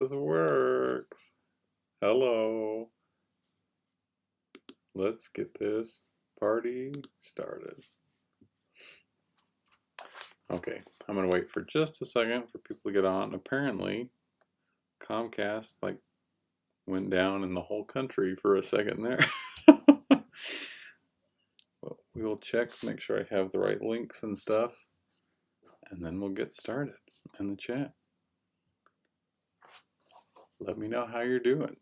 This works. Hello. Let's get this party started. Okay, I'm gonna wait for just a second for people to get on. Apparently, Comcast went down in the whole country for a second there. Well, we will check, make sure I have the right links and stuff, and then we'll get started in the chat. Let me know how you're doing,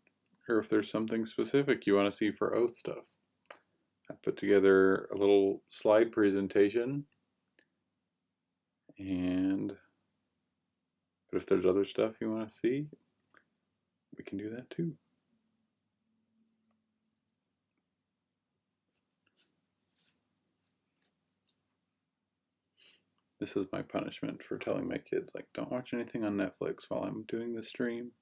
or if there's something specific you want to see for Oath stuff. I put together a little slide presentation, but if there's other stuff you want to see, we can do that too. This is my punishment for telling my kids, like, don't watch anything on Netflix while I'm doing the stream.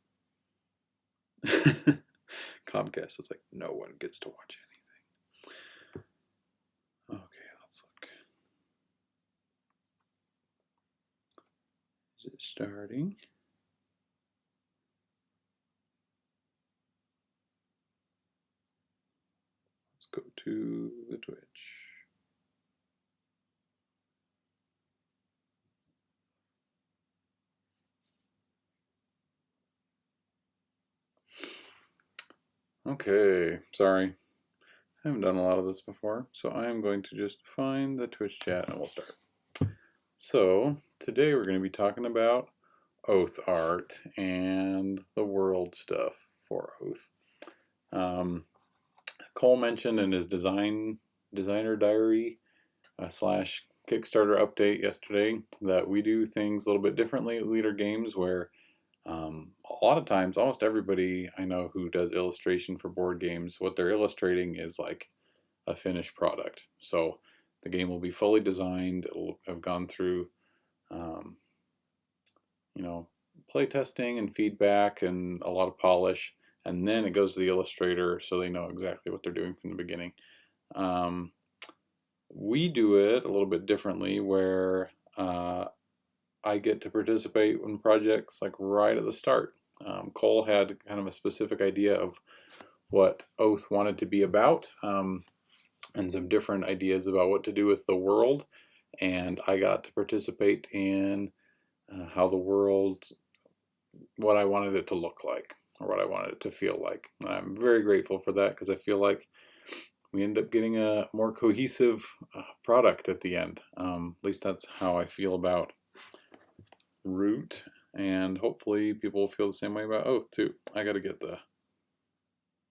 Comcast is like, no one gets to watch anything. Okay, let's look. Is it starting? Let's go to the Twitch. Okay, sorry. I haven't done a lot of this before, so I'm going to just find the Twitch chat and we'll start. So, today we're going to be talking about Oath art and the world stuff for Oath. Cole mentioned in his designer diary slash Kickstarter update yesterday that we do things a little bit differently at Leader Games, where a lot of times, almost everybody I know who does illustration for board games, what they're illustrating is like a finished product. So the game will be fully designed, it'll have gone through play testing and feedback and a lot of polish, and then it goes to the illustrator so they know exactly what they're doing from the beginning. We do it a little bit differently, where I get to participate in projects like right at the start. Cole had kind of a specific idea of what Oath wanted to be about, and some different ideas about what to do with the world, and I got to participate in how the world, what I wanted it to look like, or what I wanted it to feel like. And I'm very grateful for that, because I feel like we end up getting a more cohesive product at the end. At least that's how I feel about Root, and hopefully people will feel the same way about Oath too. I gotta get the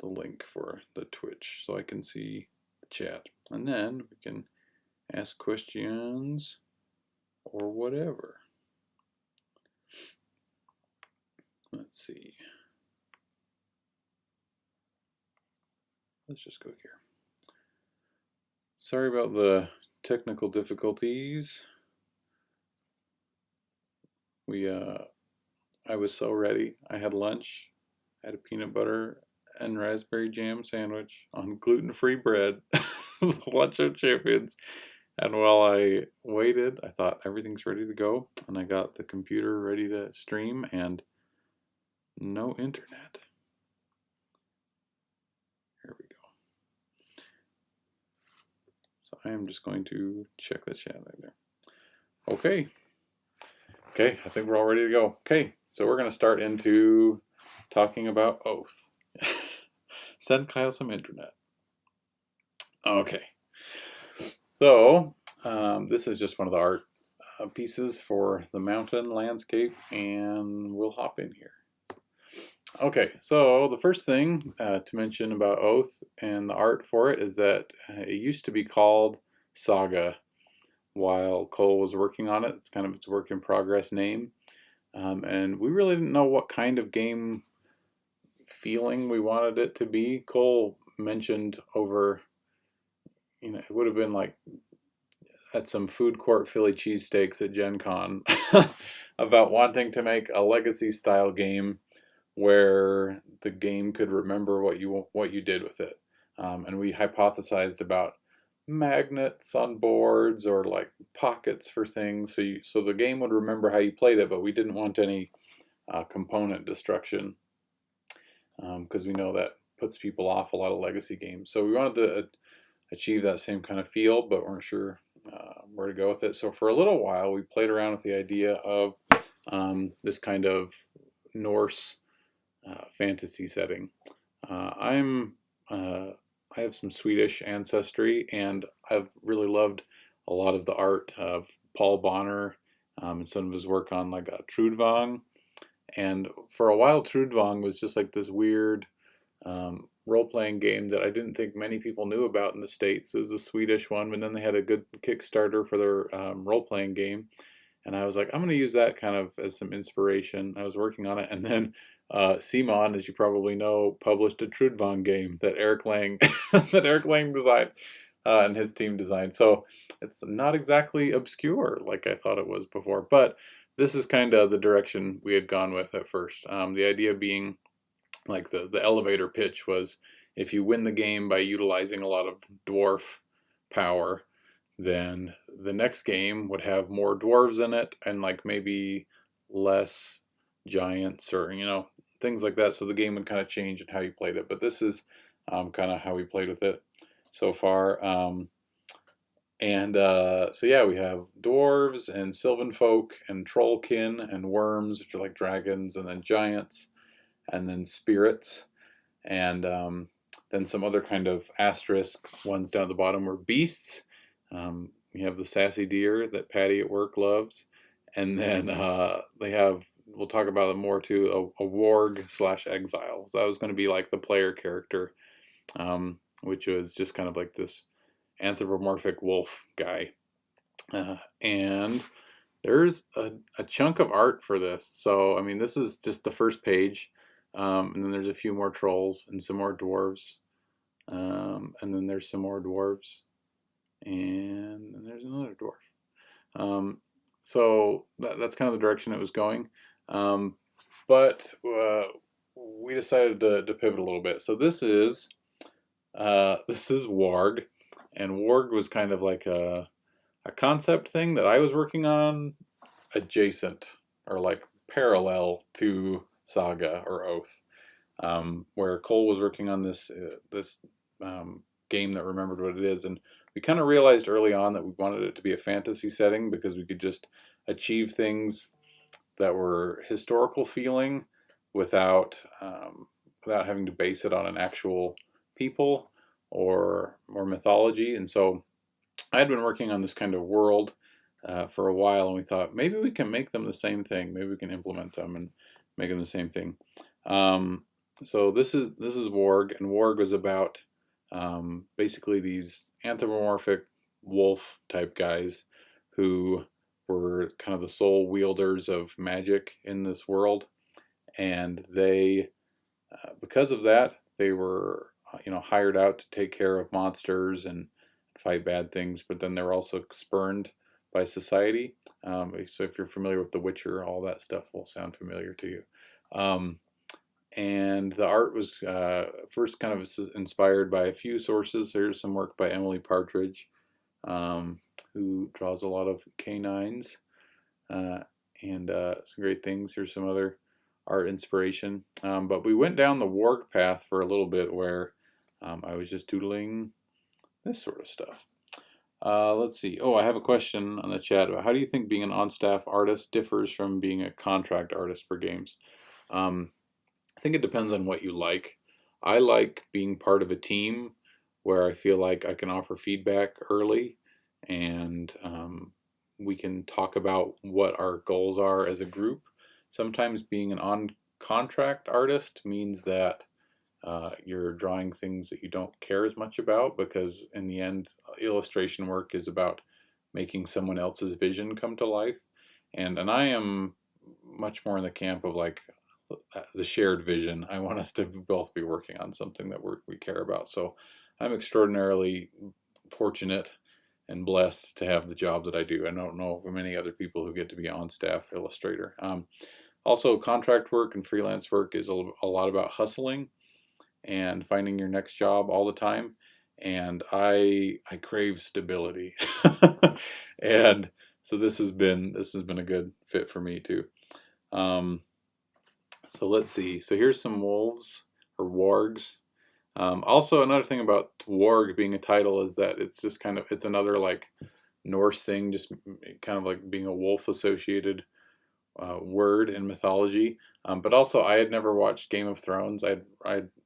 link for the Twitch so I can see the chat, and then we can ask questions or whatever. Let's see. Let's just go here. Sorry about the technical difficulties. I was so ready. I had lunch. I had a peanut butter and raspberry jam sandwich on gluten-free bread. Lunch of champions. And while I waited, I thought everything's ready to go, and I got the computer ready to stream, and no internet. Here we go. So I am just going to check the chat right there. Okay. Okay, I think we're all ready to go. Okay, so we're going to start into talking about Oath. Send Kyle some internet. Okay. So, this is just one of the art pieces for the mountain landscape, and we'll hop in here. Okay, so the first thing to mention about Oath and the art for it is that it used to be called Saga while Cole was working on it. It's kind of its work in progress name. And we really didn't know what kind of game feeling we wanted it to be. Cole mentioned over, it would have been like at some food court Philly cheesesteaks at Gen Con about wanting to make a legacy style game where the game could remember what you did with it. And we hypothesized about magnets on boards or like pockets for things, so the game would remember how you played it, but we didn't want any component destruction, because we know that puts people off a lot of legacy games. So we wanted to achieve that same kind of feel, but weren't sure where to go with it. So for a little while, we played around with the idea of this kind of Norse fantasy setting. I have some Swedish ancestry, and I've really loved a lot of the art of Paul Bonner and some of his work on like Trudvang. And for a while, Trudvang was just like this weird role-playing game that I didn't think many people knew about in the States. It was a Swedish one, but then they had a good Kickstarter for their role-playing game. And I was like, I'm going to use that kind of as some inspiration. I was working on it, and then Simon, as you probably know, published a Trudvang game that Eric Lang that Eric Lang designed and his team designed. So it's not exactly obscure like I thought it was before, but this is kind of the direction we had gone with at first. The idea being like the elevator pitch was, if you win the game by utilizing a lot of dwarf power, then the next game would have more dwarves in it and like maybe less giants, or things like that. So the game would kind of change in how you played it. But this is kind of how we played with it so far. So yeah, we have dwarves and sylvan folk and trollkin and worms, which are like dragons, and then giants, and then spirits, and then some other kind of asterisk ones down at the bottom were beasts. We have the sassy deer that Patty at work loves, and then they have, we'll talk about them more too, a warg / exile. So that was going to be like the player character, which was just kind of like this anthropomorphic wolf guy. And there's a chunk of art for this. So I mean, this is just the first page. And then there's a few more trolls and some more dwarves. And then there's some more dwarves. And then there's another dwarf. So that's kind of the direction it was going. But we decided to pivot a little bit. So this is Warg. And Warg was kind of like a concept thing that I was working on adjacent or like parallel to Saga or Oath, where Cole was working on this game that remembered what it is. And we kind of realized early on that we wanted it to be a fantasy setting because we could just achieve things that were historical feeling without having to base it on an actual people or mythology. And so I had been working on this kind of world for a while, and we thought maybe we can make them the same thing. Maybe we can implement them and make them the same thing. So this is Warg, and Warg was about basically these anthropomorphic wolf type guys who were kind of the sole wielders of magic in this world, and they, because of that, they were hired out to take care of monsters and fight bad things, but then they're also spurned by society. So if you're familiar with The Witcher, all that stuff will sound familiar to you. And the art was first kind of inspired by a few sources. There's some work by Emily Partridge, who draws a lot of canines, and some great things. Here's some other art inspiration. But we went down the Warg path for a little bit, where I was just doodling this sort of stuff. Let's see. Oh, I have a question on the chat about how do you think being an on-staff artist differs from being a contract artist for games? I think it depends on what you like. I like being part of a team where I feel like I can offer feedback early, and we can talk about what our goals are as a group. Sometimes being an on-contract artist means that you're drawing things that you don't care as much about, because in the end, illustration work is about making someone else's vision come to life. And I am much more in the camp of like the shared vision. I want us to both be working on something that we care about. So I'm extraordinarily fortunate and blessed to have the job that I do. I don't know of many other people who get to be on staff illustrator. Also, contract work and freelance work is a lot about hustling and finding your next job all the time. And I crave stability. And so this has been a good fit for me too. So let's see. So here's some wolves or wargs. Also, another thing about warg being a title is that it's just kind of, it's another like Norse thing, just kind of like being a wolf associated word in mythology. But also, I had never watched Game of Thrones. I'd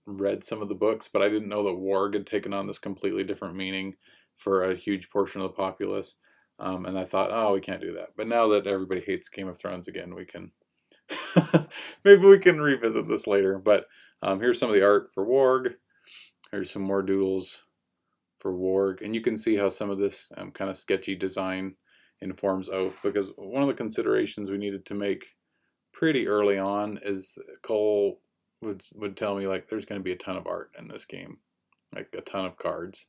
read some of the books, but I didn't know that warg had taken on this completely different meaning for a huge portion of the populace. And I thought, oh, we can't do that. But now that everybody hates Game of Thrones again, we can maybe we can revisit this later. But here's some of the art for warg. Here's some more doodles for warg, and you can see how some of this kind of sketchy design informs oath, because one of the considerations we needed to make pretty early on is Cole would tell me like there's going to be a ton of art in this game, like a ton of cards,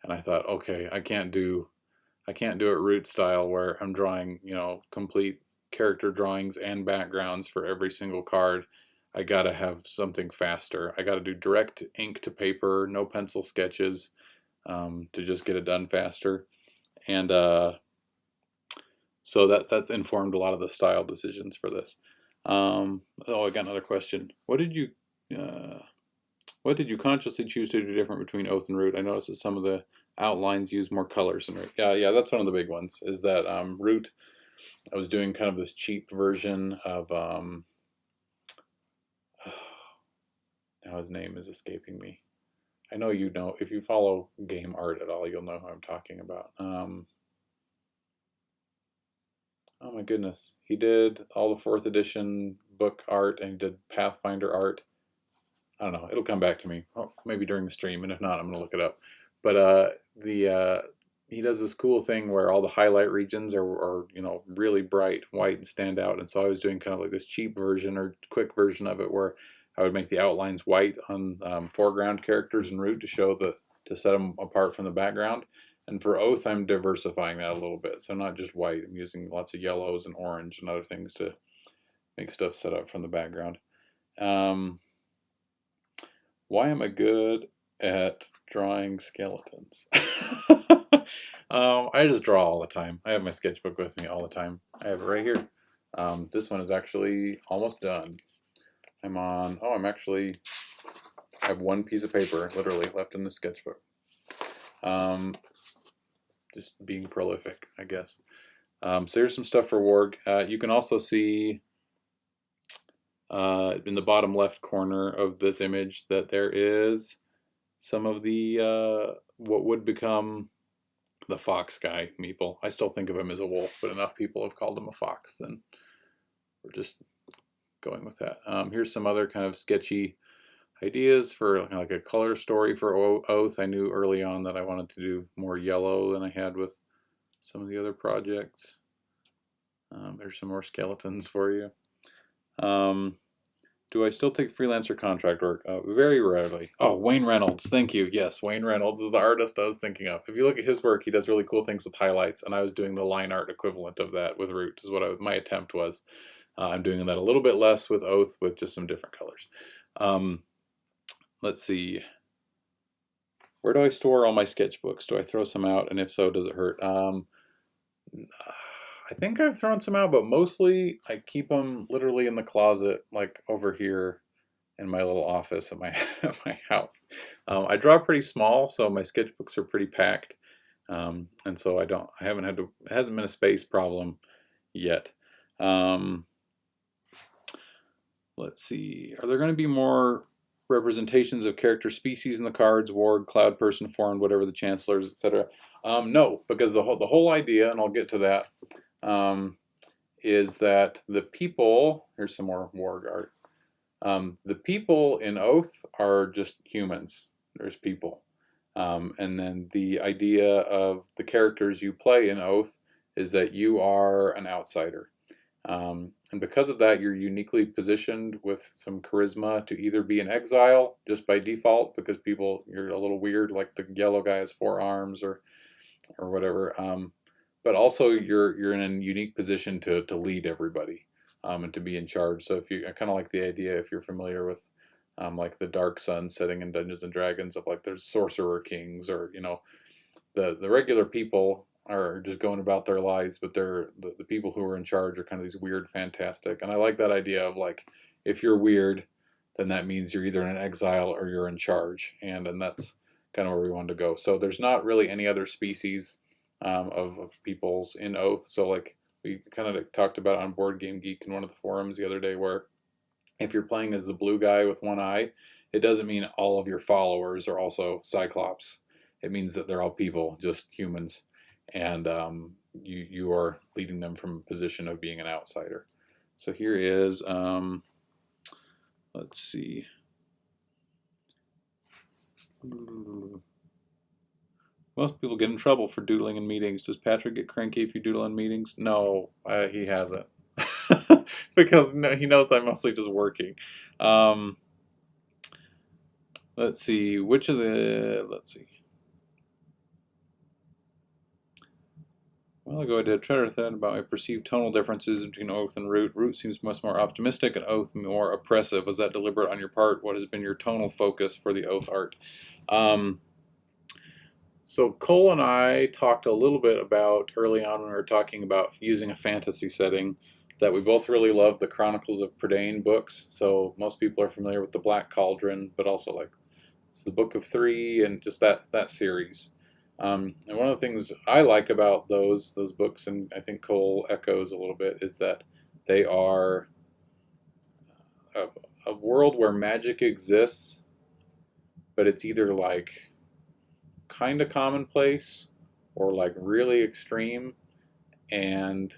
and I thought, okay, I can't do it root style where I'm drawing, you know, complete character drawings and backgrounds for every single card. I gotta have something faster. I gotta do direct ink to paper, no pencil sketches, to just get it done faster. And so that's informed a lot of the style decisions for this. Oh, I got another question. What did you consciously choose to do different between oath and root? I noticed that some of the outlines use more colors in root. Yeah, that's one of the big ones. Is that root? I was doing kind of this cheap version of now his name is escaping me. I know you know, if you follow game art at all, you'll know who I'm talking about. Oh my goodness. He did all the 4th edition book art and he did Pathfinder art. I don't know. It'll come back to me. Oh, maybe during the stream, and if not, I'm going to look it up. But he does this cool thing where all the highlight regions are, you know, really bright white and stand out. And so I was doing kind of like this cheap version or quick version of it where I would make the outlines white on foreground characters and root to set them apart from the background. And for oath, I'm diversifying that a little bit. So not just white. I'm using lots of yellows and orange and other things to make stuff set up from the background. Why am I good at drawing skeletons? I just draw all the time. I have my sketchbook with me all the time. I have it right here. This one is actually almost done. I have one piece of paper literally left in the sketchbook. Just being prolific, I guess. So here's some stuff for Warg. You can also see in the bottom left corner of this image that there is some of the what would become the fox guy, Meeple. I still think of him as a wolf, but enough people have called him a fox, then we're just going with that. Here's some other kind of sketchy ideas for like a color story for Oath. I knew early on that I wanted to do more yellow than I had with some of the other projects. There's some more skeletons for you. Do I still take freelancer contract work? Very rarely. Oh, Wayne Reynolds. Thank you. Yes, Wayne Reynolds is the artist I was thinking of. If you look at his work, he does really cool things with highlights, and I was doing the line art equivalent of that with Root, is what my attempt was. I'm doing that a little bit less with Oath, with just some different colors. Let's see. Where do I store all my sketchbooks? Do I throw some out? And if so, does it hurt? I think I've thrown some out, but mostly I keep them literally in the closet, like over here in my little office at my at my house. I draw pretty small, so my sketchbooks are pretty packed, and so it hasn't been a space problem yet. Let's see. Are there going to be more representations of character species in the cards? Warg, Cloud Person, Foreign, whatever the Chancellors, etc. No, because the whole idea, and I'll get to that, is that the people. Here's some more Warg art. The people in Oath are just humans. There's people. And then the idea of the characters you play in Oath is that you are an outsider. And because of that, you're uniquely positioned with some charisma to either be in exile just by default, because you're a little weird, like the yellow guy has 4 arms or whatever. But also you're in a unique position to lead everybody. And to be in charge. So I kind of like the idea, if you're familiar with like the Dark Sun setting in Dungeons and Dragons, of like there's sorcerer kings, or the regular people are just going about their lives, but the people who are in charge are kind of these weird, fantastic. And I like that idea of like if you're weird, then that means you're either in exile or you're in charge, and that's kind of where we wanted to go. So there's not really any other species of peoples in Oath. So like we kind of talked about on Board Game Geek in one of the forums the other day, where if you're playing as the blue guy with one eye, it doesn't mean all of your followers are also Cyclops. It means that they're all people, just humans, and you are leading them from a position of being an outsider. So here is, let's see. Most people get in trouble for doodling in meetings. Does Patrick get cranky if you doodle in meetings? No, he hasn't. Because no, he knows I'm mostly just working. Let's see, let's see. Well, I'll go ahead and try to think about my perceived tonal differences between Oath and Root. Root seems much more optimistic and Oath more oppressive. Was that deliberate on your part? What has been your tonal focus for the Oath art? So Cole and I talked a little bit about early on when we were talking about using a fantasy setting that we both really love the Chronicles of Prydain books. So most people are familiar with the Black Cauldron, but also like it's the Book of Three and just that series. And one of the things I like about those books, and I think Cole echoes a little bit, is that they are a world where magic exists, but it's either like kind of commonplace or like really extreme, and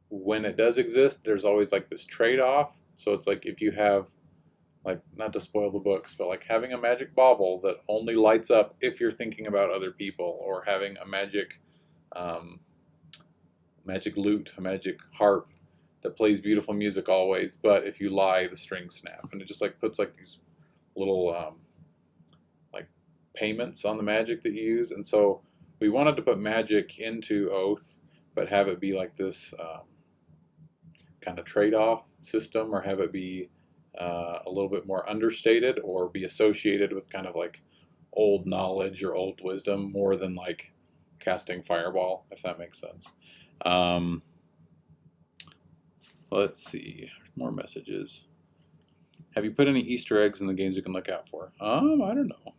when it does exist, there's always like this trade-off. So it's like if you have, like, not to spoil the books, but like having a magic bauble that only lights up if you're thinking about other people, or having a magic lute, a magic harp that plays beautiful music always, but if you lie, the strings snap, and it just like puts like these little like payments on the magic that you use. And so we wanted to put magic into Oath, but have it be like this kind of trade-off system, or have it be a little bit more understated, or be associated with kind of like old knowledge or old wisdom more than like casting fireball, if that makes sense. Let's see, more messages. Have you put any Easter eggs in the games you can look out for? I don't know.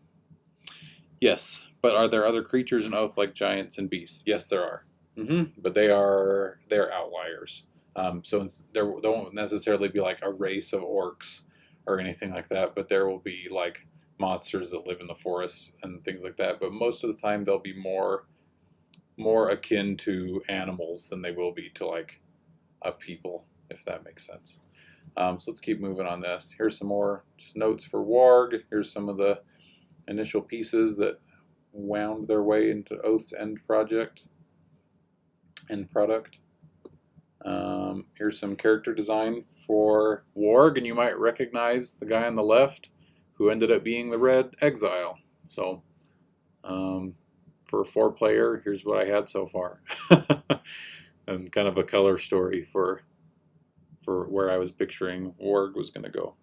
Yes, but are there other creatures in Oath like giants and beasts? Yes, there are. But they're outliers. So there won't necessarily be like a race of orcs or anything like that, but there will be like monsters that live in the forests and things like that. But most of the time they'll be more akin to animals than they will be to like a people, if that makes sense. So let's keep moving on this. Here's some more just notes for Warg. Here's some of the initial pieces that wound their way into Oath's end product. Here's some character design for Warg, and you might recognize the guy on the left who ended up being the Red Exile. So for a 4-player, here's what I had so far. And kind of a color story for where I was picturing Warg was going to go.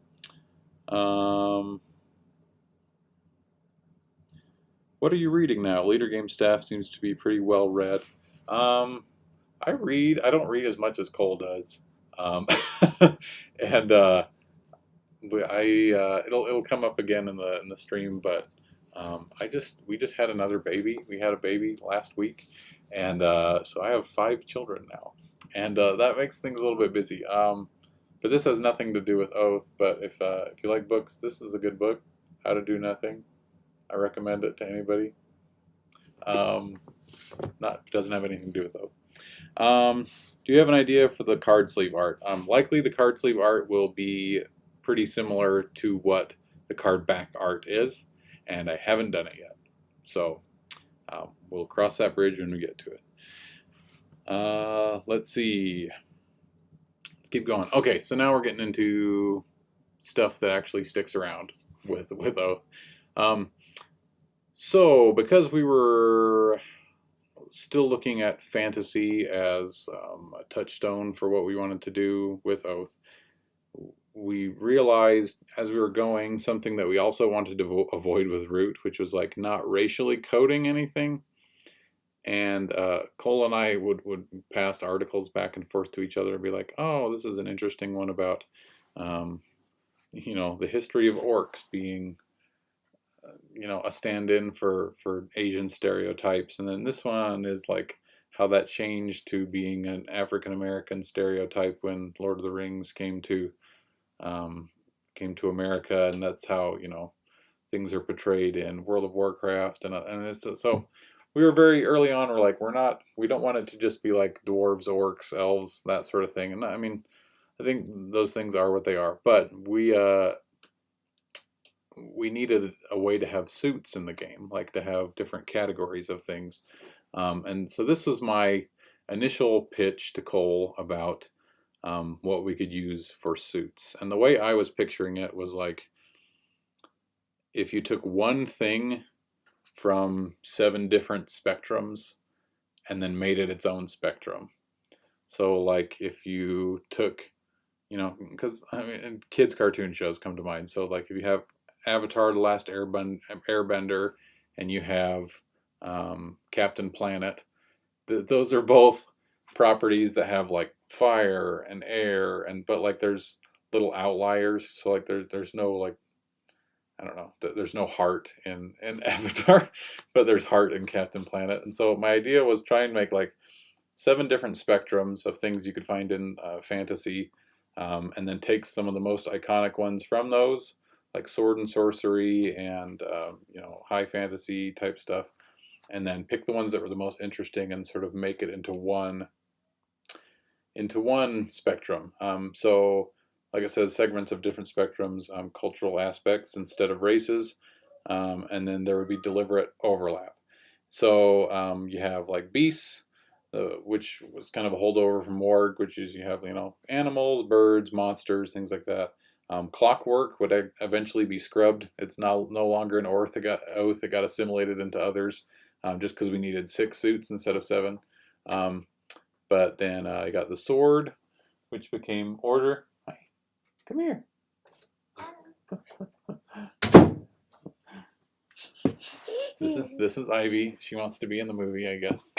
What are you reading now? Leader Game staff seems to be pretty well read. I read. I don't read as much as Cole does, and it'll come up again in the stream. But we just had another baby. We had a baby last week, and so I have 5 children now, and that makes things a little bit busy. But this has nothing to do with Oath. But if you like books, this is a good book. How to Do Nothing. I recommend it to anybody. Doesn't have anything to do with Oath. Do you have an idea for the card sleeve art? Likely the card sleeve art will be pretty similar to what the card back art is, and I haven't done it yet. So we'll cross that bridge when we get to it. Let's see. Let's keep going. Okay, so now we're getting into stuff that actually sticks around with Oath. So because we were still looking at fantasy as a touchstone for what we wanted to do with Oath, we realized as we were going something that we also wanted to avoid with Root, which was like not racially coding anything. And Cole and I would pass articles back and forth to each other and be like, oh, this is an interesting one about You know, the history of orcs being, you know, a stand-in for Asian stereotypes, and then this one is like how that changed to being an African American stereotype when Lord of the Rings um, came to America, and that's how, you know, things are portrayed in World of Warcraft, and it's, so we were very early on. We're like, we don't want it to just be like dwarves, orcs, elves, that sort of thing. And I mean, I think those things are what they are, but we needed a way to have suits in the game, like to have different categories of things. And so this was my initial pitch to Cole about what we could use for suits. And the way I was picturing it was like, if you took one thing from 7 different spectrums and then made it its own spectrum. So like if you took, you know, because I mean, kids cartoon shows come to mind. So like if you have Avatar: The Last Airbender, and you have Captain Planet, those are both properties that have like fire and air, and but like there's little outliers. So like there's no like, I don't know, there's no heart in Avatar, but there's heart in Captain Planet. And so my idea was try and make like 7 different spectrums of things you could find in fantasy, and then take some of the most iconic ones from those, like sword and sorcery and you know, high fantasy type stuff, and then pick the ones that were the most interesting and sort of make it into one spectrum. So like I said, segments of different spectrums, cultural aspects instead of races, and then there would be deliberate overlap. So you have like beasts, which was kind of a holdover from Warg, which is you have, you know, animals, birds, monsters, things like that. Clockwork would eventually be scrubbed. It's now no longer an oath. It got assimilated into others, just because we needed 6 suits instead of 7. But then I got the sword, which became order. Hi, come here. This is Ivy. She wants to be in the movie, I guess.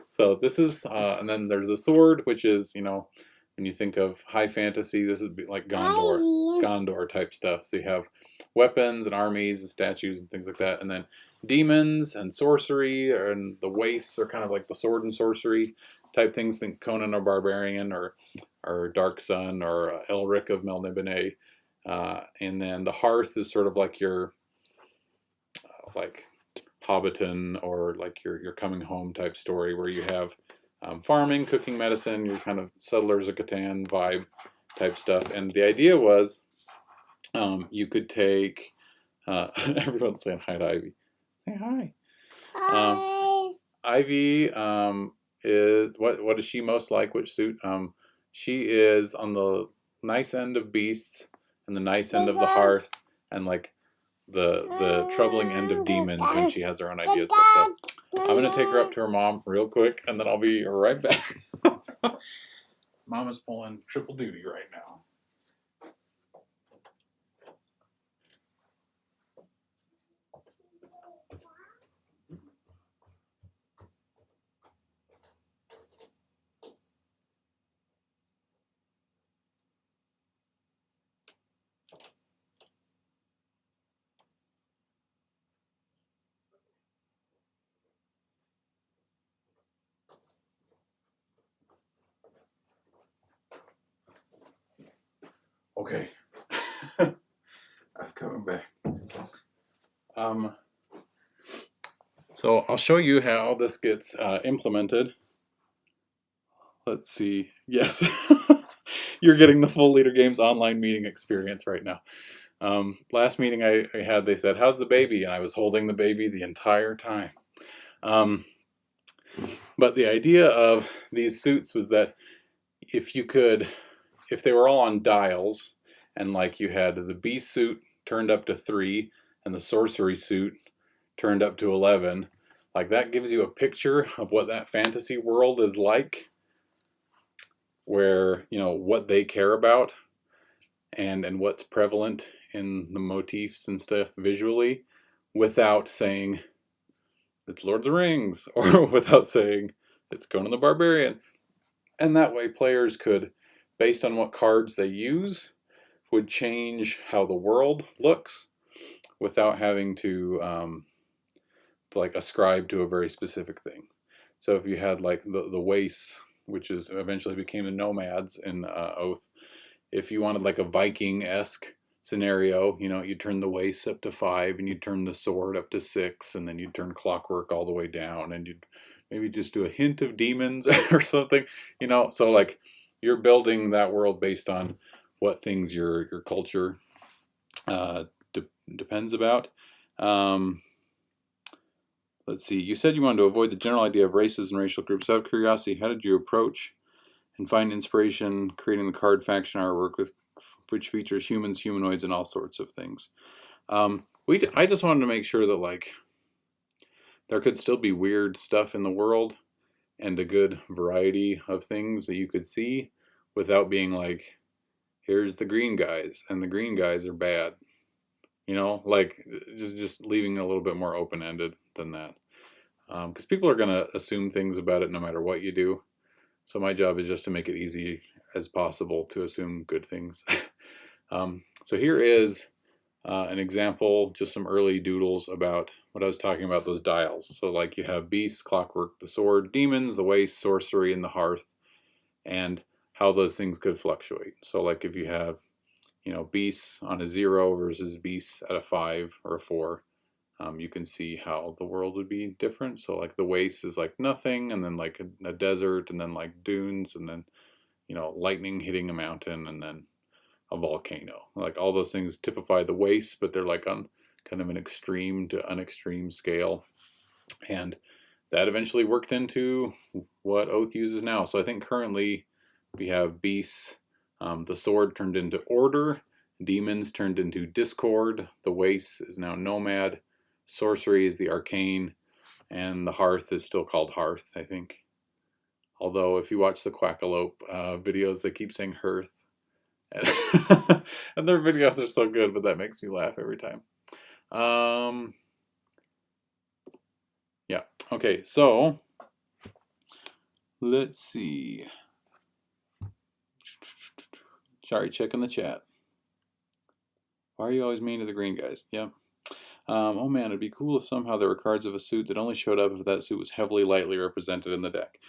So this is, and then there's a sword, which is, you know, when you think of high fantasy, this is like Gondor type stuff. So you have weapons and armies and statues and things like that, and then demons and sorcery, and the wastes are kind of like the sword and sorcery type things. Think Conan or Barbarian, or Dark Sun, or Elric of Melniboné. And then the hearth is sort of like your like Hobbiton, or like your coming home type story, where you have farming, cooking, medicine, your kind of Settlers of Catan vibe type stuff. And the idea was you could take everyone's saying hi to Ivy. Hey, hi. Hi. Ivy is what does she most like? Which suit? She is on the nice end of beasts and the nice end of the hearth, and like the troubling end of demons when she has her own ideas. So I'm gonna take her up to her mom real quick, and then I'll be right back. Mom is pulling triple duty right now. Okay. I'm coming back. So I'll show you how this gets implemented. Let's see. Yes. You're getting the full Leader Games online meeting experience right now. Last meeting I had, they said, "How's the baby?" And I was holding the baby the entire time. But the idea of these suits was that if they were all on dials, and like you had the beast suit turned up to 3 and the sorcery suit turned up to 11, like that gives you a picture of what that fantasy world is like, where, you know, what they care about and what's prevalent in the motifs and stuff visually, without saying it's Lord of the Rings, or without saying it's Conan the Barbarian. And that way players could based on what cards they use, would change how the world looks without having to like ascribe to a very specific thing. So if you had like the wastes, which is eventually became the nomads in Oath, if you wanted like a Viking-esque scenario, you know, you turn the wastes up to 5 and you turn the sword up to 6, and then you turn clockwork all the way down, and you'd maybe just do a hint of demons or something, you know. So like you're building that world based on what things your culture depends about. Let's see. You said you wanted to avoid the general idea of races and racial groups. Out of curiosity, how did you approach and find inspiration creating the card faction artwork, which features humans, humanoids, and all sorts of things? I just wanted to make sure that like there could still be weird stuff in the world and a good variety of things that you could see without being like, here's the green guys and the green guys are bad. You know, like just leaving a little bit more open-ended than that. Because people are going to assume things about it no matter what you do. So my job is just to make it easy as possible to assume good things. So here is an example, just some early doodles about what I was talking about, those dials. So like you have beasts, clockwork, the sword, demons, the waste, sorcery, and the hearth, and how those things could fluctuate. So like if you have, you know, beasts on a 0 versus beasts at a 5 or a 4, you can see how the world would be different. So like the waste is like nothing, and then like a desert, and then like dunes, and then, you know, lightning hitting a mountain, and then a volcano. Like all those things typify the waste, but they're like on kind of an extreme to unextreme scale. And that eventually worked into what Oath uses now. So I think currently we have beasts, the sword turned into order, demons turned into discord, the waste is now nomad, sorcery is the arcane, and the hearth is still called hearth, I think. Although if you watch the Quackalope videos, they keep saying hearth. And their videos are so good, but that makes me laugh every time. Yeah, okay, so let's see. Sorry, checking the chat. Why are you always mean to the green guys? Yeah. Oh man, it'd be cool if somehow there were cards of a suit that only showed up if that suit was heavily, lightly represented in the deck.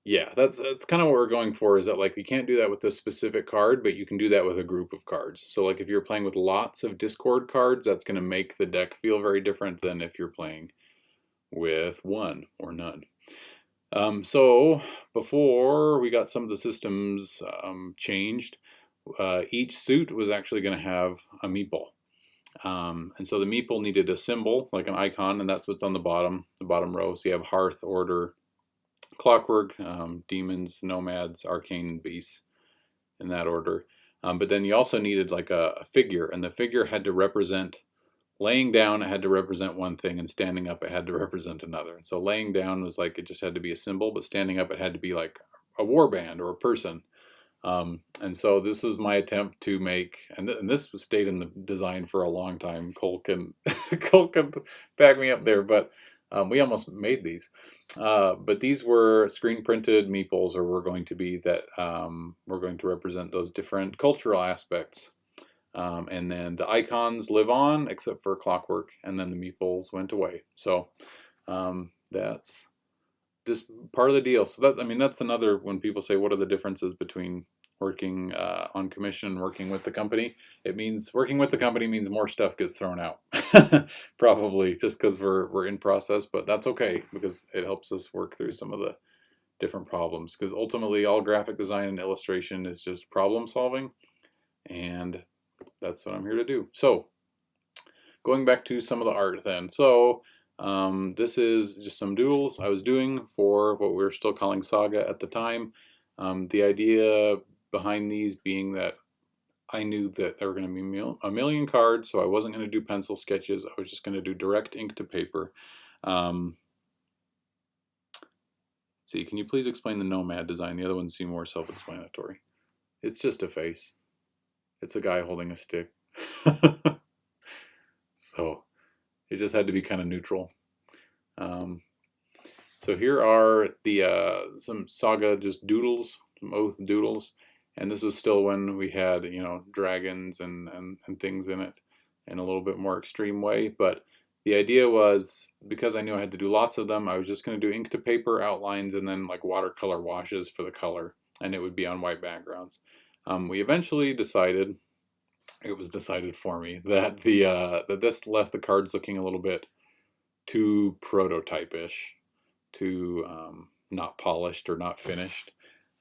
Yeah, that's kind of what we're going for, is that like we can't do that with this specific card, but you can do that with a group of cards. So like if you're playing with lots of Discord cards, that's going to make the deck feel very different than if you're playing with one or none. So before we got some of the systems changed, each suit was actually going to have a meeple. And so the meeple needed a symbol, like an icon, and that's what's on the bottom row. So you have hearth, order, clockwork, demons, nomads, arcane, and beasts in that order. But then you also needed like a figure, and the figure had to represent, laying down it had to represent one thing, and standing up it had to represent another. So laying down was like, it just had to be a symbol, but standing up it had to be like a warband or a person. And so this is my attempt to make, and this stayed in the design for a long time. Cole can back me up there, but we almost made these. But these were screen printed meeples, or were going to be that we're going to represent those different cultural aspects. And then the icons live on, except for clockwork, and then the meeples went away. So that's this part of the deal. So that, I mean, that's another, when people say what are the differences between working on commission and working with the company, it means working with the company means more stuff gets thrown out. Probably just because we're in process, but that's okay, because it helps us work through some of the different problems, because ultimately all graphic design and illustration is just problem solving, and that's what I'm here to do. So going back to some of the art then. So this is just some doodles I was doing for what we were still calling Saga at the time. The idea behind these being that I knew that there were going to be a million cards, so I wasn't going to do pencil sketches. I was just going to do direct ink to paper. See, can you please explain the Nomad design? The other ones seem more self-explanatory. It's just a face. It's a guy holding a stick. So it just had to be kind of neutral. So here are the some Saga just doodles, Oath doodles. And this was still when we had, you know, dragons and things in it in a little bit more extreme way. But the idea was, because I knew I had to do lots of them, I was just going to do ink to paper outlines and then like watercolor washes for the color, and it would be on white backgrounds. We eventually decided, it was decided for me, that that this left the cards looking a little bit too prototype-ish, too not polished or not finished.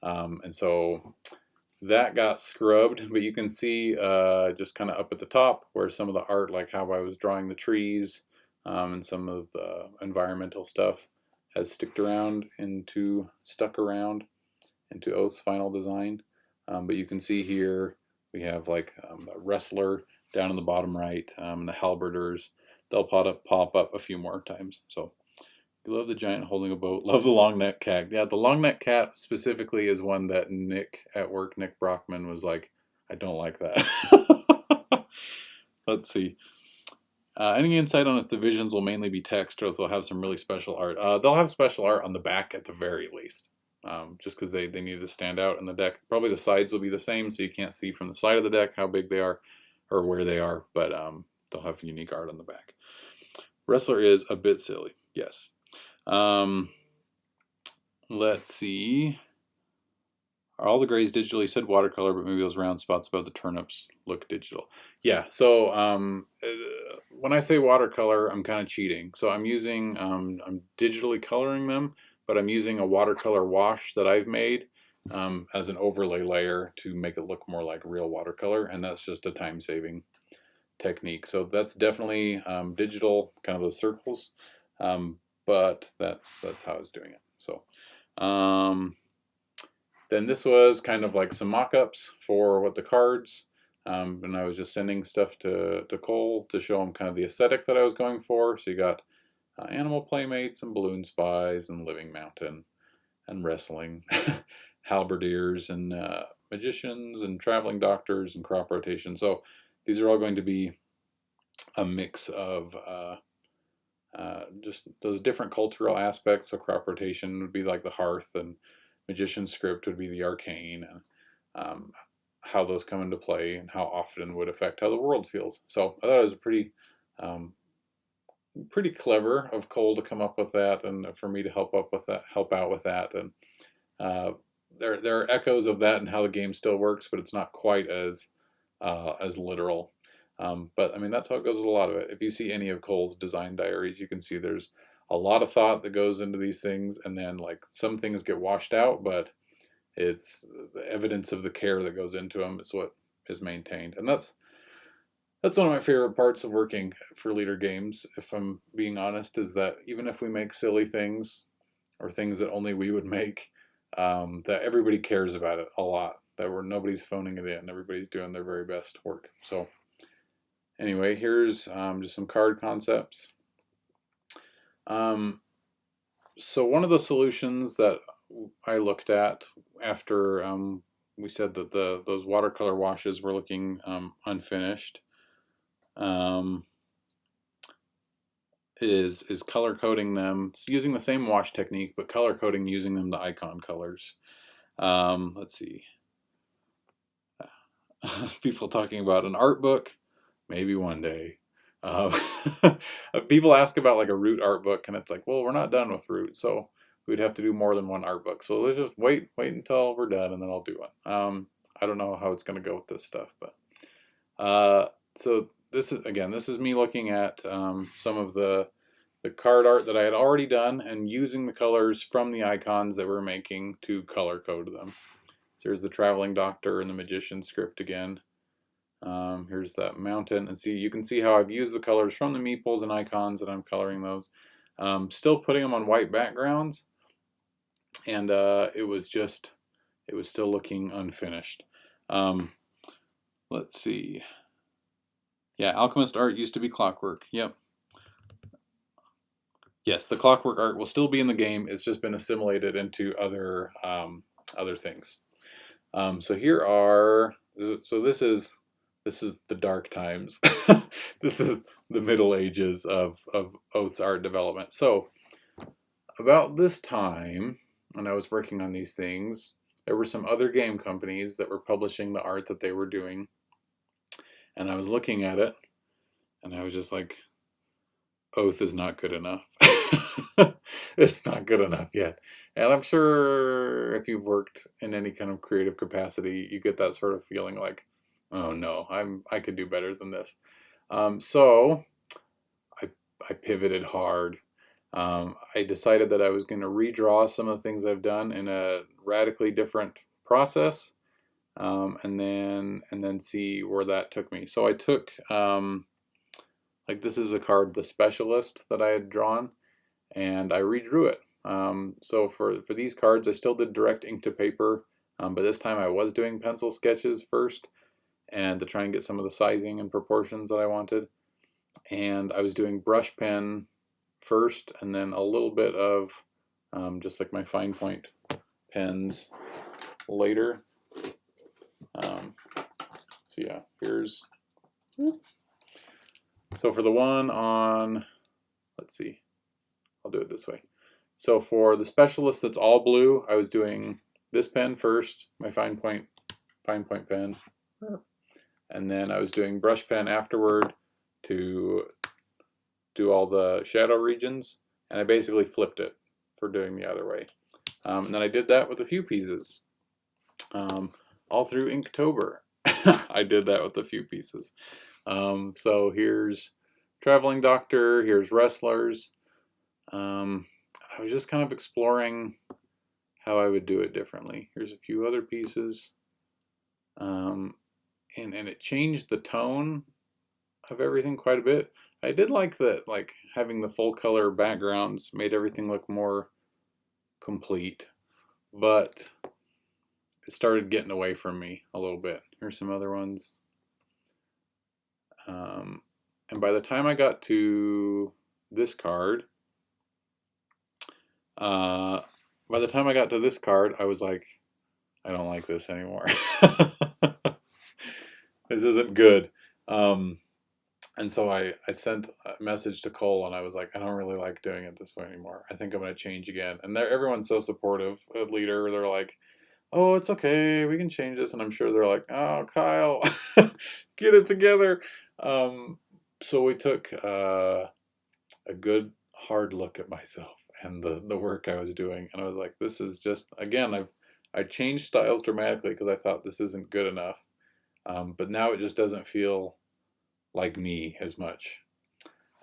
And so that got scrubbed, but you can see just kind of up at the top where some of the art, like how I was drawing the trees and some of the environmental stuff, has stuck around into Oath's final design. But you can see here we have like a wrestler down in the bottom right, and the halberders. They'll pop up a few more times. So love the giant holding a boat. Love the long neck cat. Yeah, the long neck cat specifically is one that Nick at work, Nick Brockman, was like, I don't like that. Let's see. Any insight on if the visions will mainly be text, or they'll have some really special art? They'll have special art on the back at the very least, just because they need to stand out in the deck. Probably the sides will be the same, so you can't see from the side of the deck how big they are or where they are, but they'll have unique art on the back. Wrestler is a bit silly, yes. Let's see. Are all the grays digital? You said watercolor, but maybe those round spots above the turnips look digital. Yeah, so when I say watercolor, I'm kind of cheating. So I'm using, I'm digitally coloring them, but I'm using a watercolor wash that I've made as an overlay layer to make it look more like real watercolor, and that's just a time-saving technique. So that's definitely digital, kind of those circles, but that's how I was doing it. So then this was kind of like some mock-ups for what the cards, and I was just sending stuff to Cole to show him kind of the aesthetic that I was going for. So you got animal playmates and balloon spies and living mountain and wrestling, halberdiers and magicians and traveling doctors and crop rotation. So these are all going to be a mix of just those different cultural aspects. So crop rotation would be like the hearth, and magician's script would be the arcane, and how those come into play and how often would affect how the world feels. So I thought it was pretty clever of Cole to come up with that, and for me to help out with that. And there are echoes of that and how the game still works, but it's not quite as literal. But I mean, that's how it goes with a lot of it. If you see any of Cole's design diaries, you can see there's a lot of thought that goes into these things, and then like some things get washed out, but it's the evidence of the care that goes into them is what is maintained. And that's one of my favorite parts of working for Leader Games, if I'm being honest, is that even if we make silly things or things that only we would make, that everybody cares about it a lot, that nobody's phoning it in, everybody's doing their very best work. So anyway, here's just some card concepts. So one of the solutions that I looked at after we said that those watercolor washes were looking unfinished is color coding them. It's using the same wash technique, but color coding using them the icon colors. Let's see. People talking about an art book, maybe one day. People ask about like a root art book, and it's like, well, we're not done with root, so we'd have to do more than one art book. So let's just wait until we're done, and then I'll do one. I don't know how it's going to go with this stuff, but so this is me looking at some of the card art that I had already done and using the colors from the icons that we're making to color code them. So here's the traveling doctor and the magician script again. Here's that mountain, and you can see how I've used the colors from the meeples and icons, and I'm coloring those. Still putting them on white backgrounds, and it was still looking unfinished. Let's see. Yeah, alchemist art used to be clockwork. Yep. Yes, the clockwork art will still be in the game. It's just been assimilated into other things. So here are. So this is the dark times. This is the Middle Ages of Oath's art development. So about this time, when I was working on these things, there were some other game companies that were publishing the art that they were doing. And I was looking at it, and I was just like, Oath is not good enough. It's not good enough yet. And I'm sure if you've worked in any kind of creative capacity, you get that sort of feeling like, oh no, I could do better than this. So I pivoted hard. I decided that I was going to redraw some of the things I've done in a radically different process, and then see where that took me. So I took like this is a card, The Specialist, that I had drawn, and I redrew it. So for these cards, I still did direct ink to paper, but this time I was doing pencil sketches first, and to try and get some of the sizing and proportions that I wanted. And I was doing brush pen first, and then a little bit of just like my fine point pens later. So yeah, here's. So for the one on, let's see, I'll do it this way. So for the Specialist that's all blue, I was doing this pen first, my fine point pen, and then I was doing brush pen afterward to do all the shadow regions, and I basically flipped it for doing the other way. And then I did that with a few pieces. All through Inktober, I did that with a few pieces. So here's Traveling Doctor, here's Wrestlers. I was just kind of exploring how I would do it differently. Here's a few other pieces. And it changed the tone of everything quite a bit. I did like that, like having the full color backgrounds made everything look more complete, but it started getting away from me a little bit. Here's some other ones. And by the time I got to this card, I was like, I don't like this anymore. This isn't good. And so I sent a message to Cole, and I was like, I don't really like doing it this way anymore. I think I'm going to change again. And everyone's so supportive. A leader, they're like, oh, it's okay, we can change this. And I'm sure they're like, oh, Kyle, get it together. So we took a good hard look at myself and the work I was doing, and I was like, this is just, again, I changed styles dramatically because I thought this isn't good enough, but now it just doesn't feel like me as much.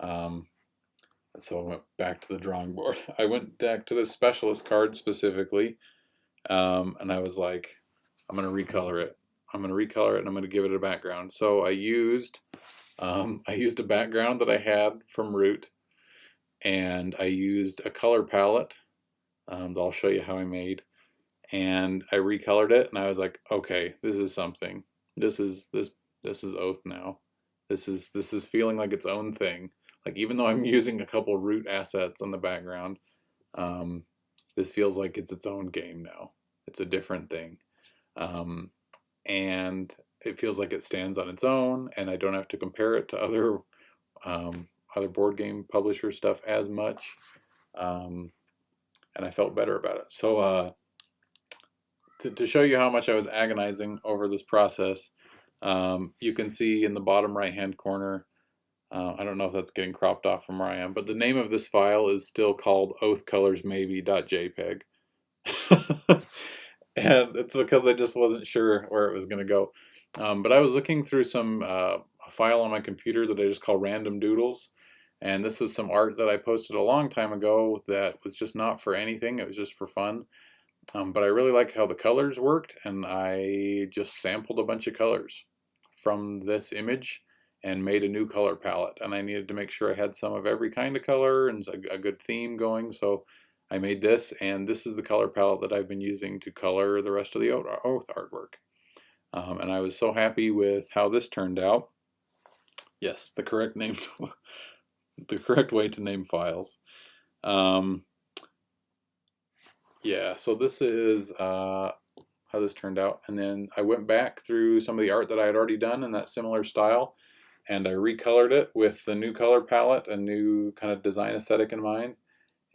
So I went back to the drawing board. I went back to the Specialist card specifically, and I was like, I'm going to recolor it. And I'm going to give it a background. So I used a background that I had from Root, and I used a color palette that I'll show you how I made, and I recolored it, and I was like, okay, this is something. This is Oath now. This is feeling like its own thing. Like, even though I'm using a couple Root assets on the background, this feels like it's its own game now. It's a different thing. And it feels like it stands on its own, and I don't have to compare it to other board game publisher stuff as much. And I felt better about it. So to show you how much I was agonizing over this process, you can see in the bottom right hand corner, I don't know if that's getting cropped off from where I am, but the name of this file is still called oathcolorsmaybe.jpg. And it's because I just wasn't sure where it was going to go. But I was looking through a file on my computer that I just call Random Doodles. And this was some art that I posted a long time ago that was just not for anything. It was just for fun. But I really like how the colors worked, and I just sampled a bunch of colors from this image and made a new color palette. And I needed to make sure I had some of every kind of color and a good theme going. So I made this, and this is the color palette that I've been using to color the rest of the Oath artwork. And I was so happy with how this turned out. Yes, the correct name, the correct way to name files. Yeah, so this is how this turned out. And then I went back through some of the art that I had already done in that similar style, and I recolored it with the new color palette, a new kind of design aesthetic in mind.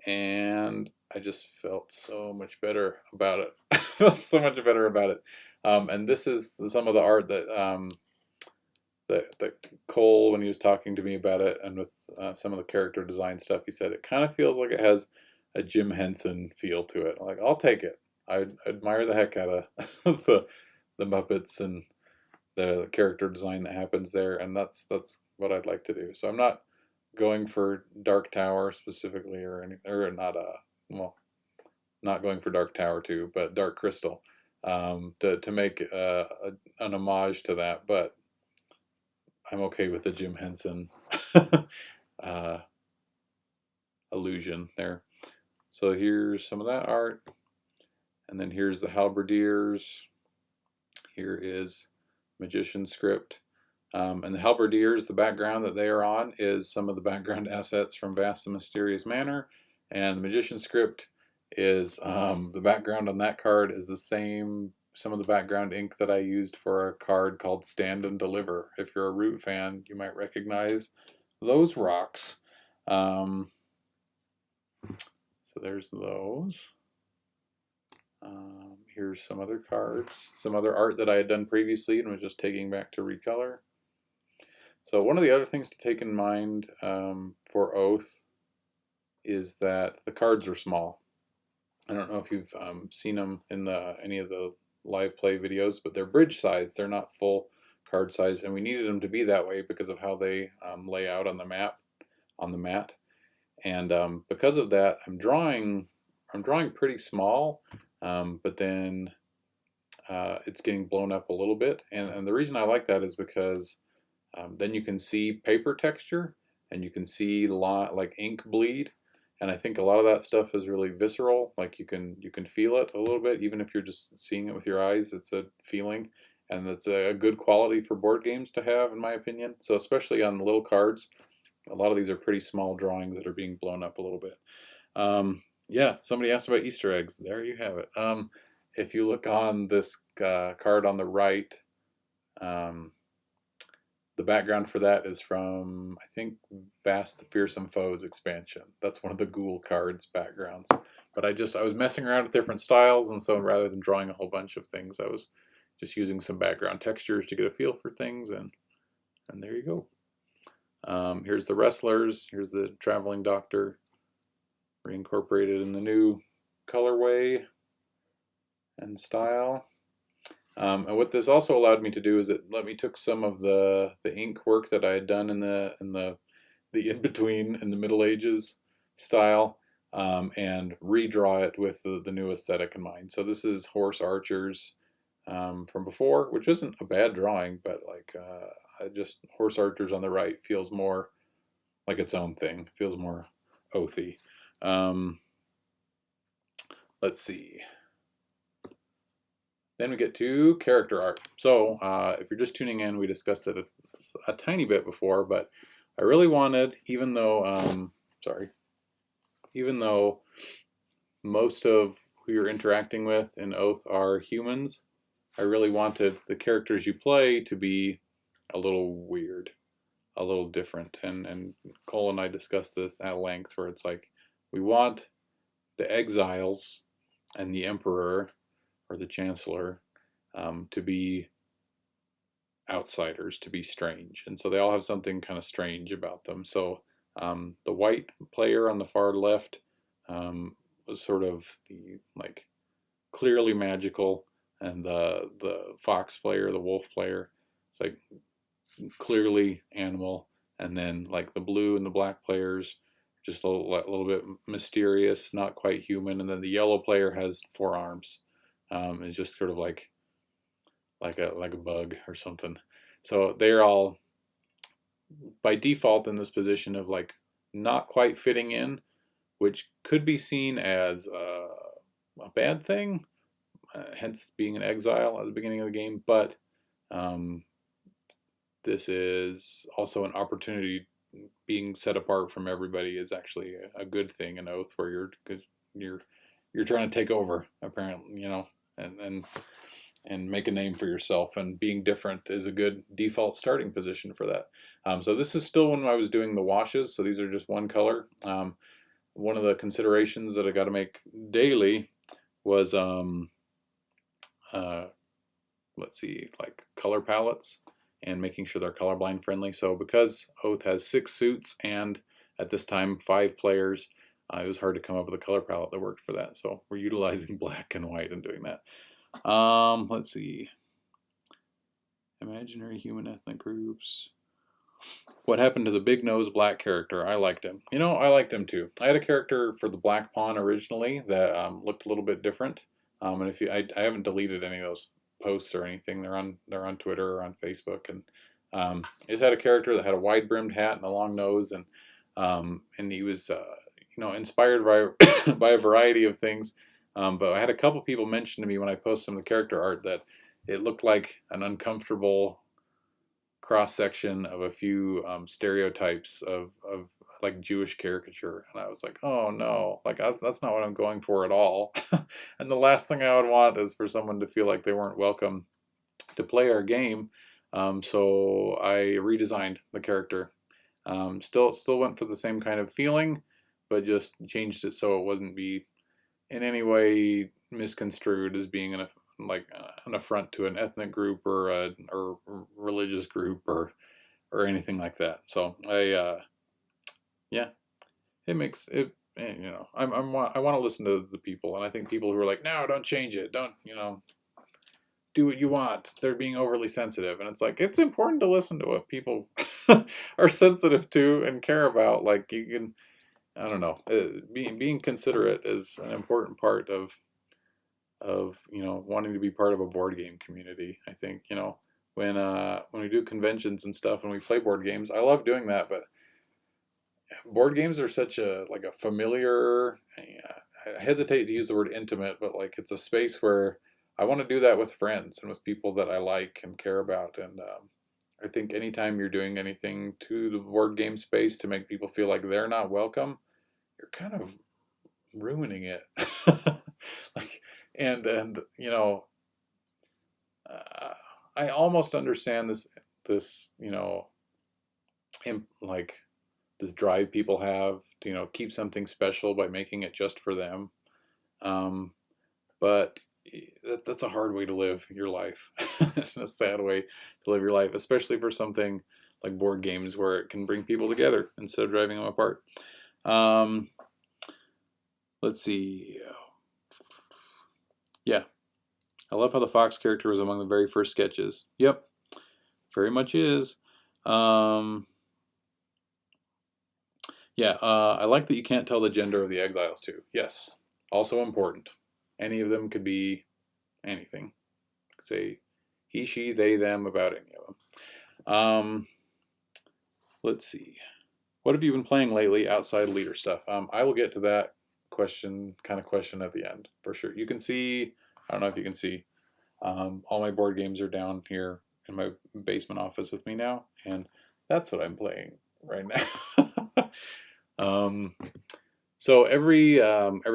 and I just felt so much better about it. I felt so much better about it. And this is some of the art that that Cole, when he was talking to me about it, and with some of the character design stuff, he said it kind of feels like it has a Jim Henson feel to it. Like, I'll take it. I admire the heck out of the Muppets and the character design that happens there, and that's what I'd like to do. So I'm not going for Dark Tower specifically, or any, or not well, not going for Dark Tower 2, but Dark Crystal, to make an homage to that. But I'm okay with the Jim Henson uh, illusion there. So here's some of that art, and then here's the halberdiers. Here is Magician's script. And the halberdiers, the background that they are on is some of the background assets from Vast and Mysterious Manor. And the Magician's script is, the background on that card is the same, some of the background ink that I used for a card called Stand and Deliver. If you're a Root fan, you might recognize those rocks. So there's those. Here's some other cards, some other art that I had done previously and was just taking back to recolor. So one of the other things to take in mind for Oath is that the cards are small. I don't know if you've seen them in any of the live play videos, but they're bridge size. They're not full card size, and we needed them to be that way because of how they lay out on the map, on the mat. And because of that, I'm drawing pretty small, but then it's getting blown up a little bit. And the reason I like that is because then you can see paper texture, and you can see like ink bleed. And I think a lot of that stuff is really visceral. Like you can feel it a little bit, even if you're just seeing it with your eyes. It's a feeling, and it's a good quality for board games to have, in my opinion. So especially on the little cards, a lot of these are pretty small drawings that are being blown up a little bit. Yeah, somebody asked about Easter eggs. There you have it. If you look on this card on the right, the background for that is from, I think, Vast the Fearsome Foes expansion. That's one of the Ghoul cards backgrounds. But I was messing around with different styles, and so rather than drawing a whole bunch of things, I was just using some background textures to get a feel for things, and there you go. Here's the wrestlers. Here's the traveling doctor, reincorporated in the new colorway and style. And what this also allowed me to do is it let me took some of the ink work that I had done in the in-between, in the Middle Ages style, and redraw it with the new aesthetic in mind. So this is Horse Archers from before, which isn't a bad drawing, but like just Horse Archers on the right feels more like its own thing. It feels more oathy. Let's see. Then we get to character art. So if you're just tuning in, we discussed it a tiny bit before, but I really wanted, even though most of who you're interacting with in Oath are humans, I really wanted the characters you play to be a little weird, a little different. And Cole and I discussed this at length, where it's like, we want the exiles and the emperor or the chancellor to be outsiders, to be strange. And so they all have something kind of strange about them. So the white player on the far left was sort of the like clearly magical, and the fox player, the wolf player, it's like clearly animal. And then like the blue and the black players, just a little bit mysterious, not quite human. And then the yellow player has 4 arms. It's just sort of like a bug or something. So they're all by default in this position of like not quite fitting in, which could be seen as a bad thing, hence being an exile at the beginning of the game. But this is also an opportunity. Being set apart from everybody is actually a good thing in Oath, where you're trying to take over, apparently, you know, and make a name for yourself, and being different is a good default starting position for that. So this is still when I was doing the washes, so these are just one color. one of the considerations that I got to make daily was let's see, like color palettes and making sure they're colorblind friendly. So because Oath has 6 suits and at this time 5 players, it was hard to come up with a color palette that worked for that. So we're utilizing black and white and doing that. Let's see. Imaginary human ethnic groups. What happened to the big nose black character? I liked him. You know, I liked him too. I had a character for the Black Pawn originally that looked a little bit different. And if you, I haven't deleted any of those posts or anything. They're on Twitter or on Facebook. And it had a character that had a wide brimmed hat and a long nose, and he was you know, inspired by by a variety of things. But I had a couple people mention to me when I posted some of the character art that it looked like an uncomfortable cross section of a few stereotypes of like Jewish caricature, and I was like, oh no, like that's not what I'm going for at all. And the last thing I would want is for someone to feel like they weren't welcome to play our game. So I redesigned the character. Still went for the same kind of feeling, but just changed it so it wasn't be in any way misconstrued as being an affront to an ethnic group or a religious group or anything like that. So yeah, it makes it. You know, I want to listen to the people, and I think people who are like, no, don't change it, don't, you know, do what you want. They're being overly sensitive, and it's like it's important to listen to what people are sensitive to and care about. Like you can, I don't know, being considerate is an important part of you know, wanting to be part of a board game community. I think, you know, when we do conventions and stuff and we play board games, I love doing that, but board games are such a like a familiar, I hesitate to use the word intimate, but like it's a space where I want to do that with friends and with people that I like and care about. And I think anytime you're doing anything to the board game space to make people feel like they're not welcome, you're kind of ruining it. Like, and you know, I almost understand this you know, like this drive people have to, you know, keep something special by making it just for them. But that's a hard way to live your life. It's a sad way to live your life, especially for something like board games where it can bring people together instead of driving them apart. Let's see. Yeah, I love how the fox character was among the very first sketches. Yep, very much is. Yeah, I like that you can't tell the gender of the exiles too. Yes, also important. Any of them could be anything. Say he, she, they, them about any of them. Let's see. What have you been playing lately outside leader stuff? I will get to that question at the end for sure. You can see, I don't know if you can see, all my board games are down here in my basement office with me now, and that's what I'm playing right now. So every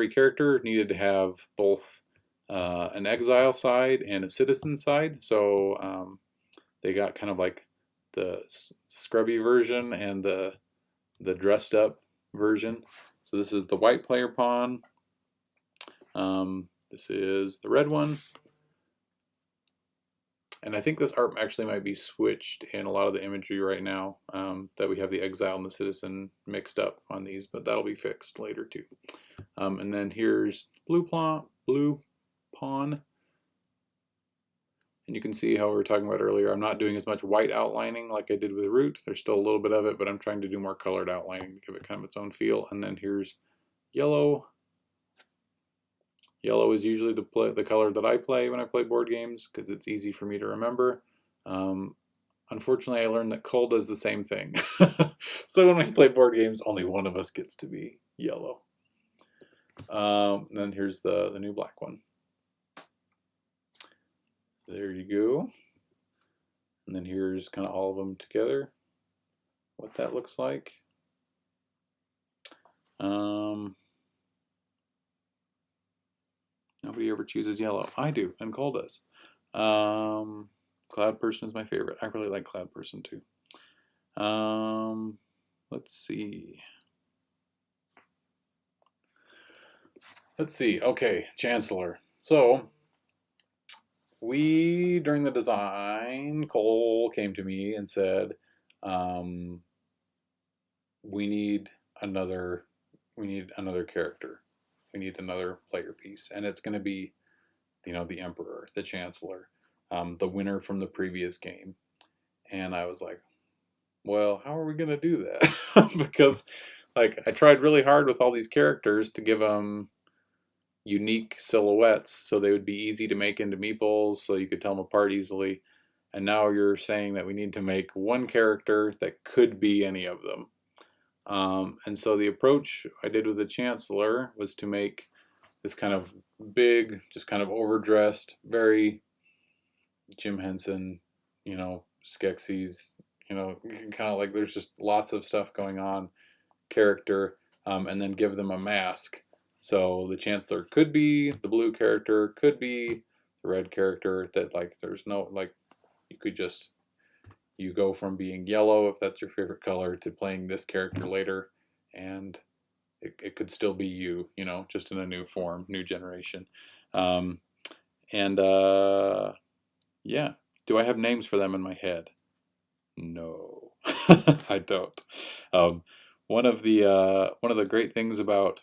character needed to have both an exile side and a citizen side. So they got kind of like the scrubby version and the dressed up version. So this is the white player pawn. This is the red one. And I think this art actually might be switched in a lot of the imagery right now, that we have the exile and the citizen mixed up on these, but that'll be fixed later too. And then here's blue pawn. And you can see how we were talking about earlier, I'm not doing as much white outlining like I did with root. There's still a little bit of it, but I'm trying to do more colored outlining to give it kind of its own feel. And then here's yellow. Yellow is usually the color that I play when I play board games because it's easy for me to remember. Unfortunately, I learned that coal does the same thing. So when we play board games, only one of us gets to be yellow. And then here's the new black one. So there you go. And then here's kind of all of them together, what that looks like. Nobody ever chooses yellow. I do, and Cole does. Cloud Person is my favorite. I really like Cloud Person too. Let's see. let's see. Okay, Chancellor. So during the design, Cole came to me and said, um, we need another character. We need another player piece, and it's going to be, the Emperor, the Chancellor, the winner from the previous game. And I was like, well, how are we going to do that? Because, like, I tried really hard with all these characters to give them unique silhouettes so they would be easy to make into meeples, so you could tell them apart easily. And now you're saying that we need to make one character that could be any of them. And so the approach I did with the Chancellor was to make this kind of big, just kind of overdressed, very Jim Henson, Skeksis, kind of like there's just lots of stuff going on, character, and then give them a mask. So the Chancellor could be the blue character, could be the red character, that like there's no, like, you go from being yellow, if that's your favorite color, to playing this character later, and it could still be you, just in a new form, new generation. And yeah, do I have names for them in my head? No, I don't. One of the great things about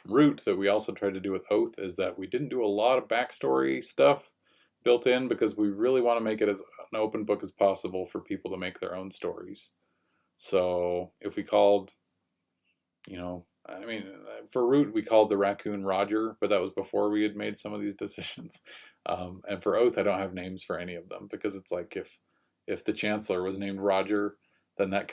Root that we also tried to do with Oath is that we didn't do a lot of backstory stuff built in, because we really want to make it as an open book as possible for people to make their own stories. So if we called, for Root we called the raccoon Roger, but that was before we had made some of these decisions. And for Oath, I don't have names for any of them, because it's like if the Chancellor was named Roger, then that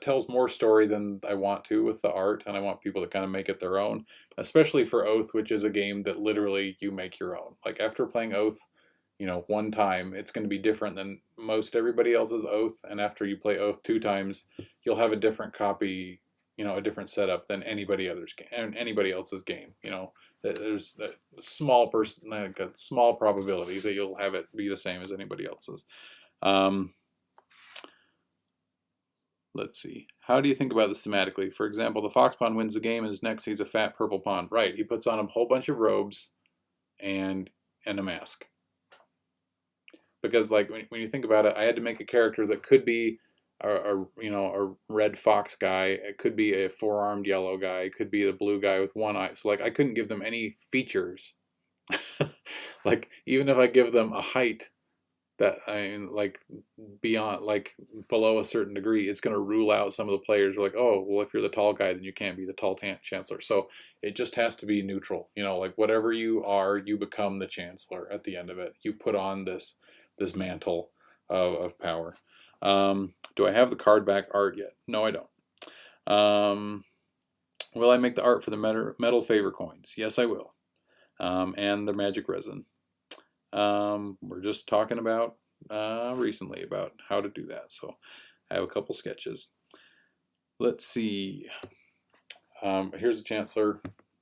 tells more story than I want to with the art, and I want people to kind of make it their own, especially for Oath, which is a game that literally you make your own. Like, after playing Oath, one time, it's going to be different than most everybody else's Oath, and after you play Oath 2 times, you'll have a different copy, a different setup than anybody else's game. There's a small probability that you'll have it be the same as anybody else's. Let's see. How do you think about this thematically? For example, the fox pawn wins the game and his next he's a fat purple pawn. Right, he puts on a whole bunch of robes and a mask. Because, like, when you think about it, I had to make a character that could be a red fox guy. It could be a 4-armed yellow guy. It could be the blue guy with one eye. So, like, I couldn't give them any features. Like, even if I give them a height that, like, beyond, like, below a certain degree, it's going to rule out some of the players. Like, oh, well, if you're the tall guy, then you can't be the tall Chancellor. So it just has to be neutral. Like, whatever you are, you become the Chancellor at the end of it. You put on this mantle of power. Do I have the card back art yet? No, I don't. Will I make the art for the metal favor coins? Yes, I will. And the magic resin. We're just talking about recently about how to do that. So I have a couple sketches. Let's see. Here's a Chancellor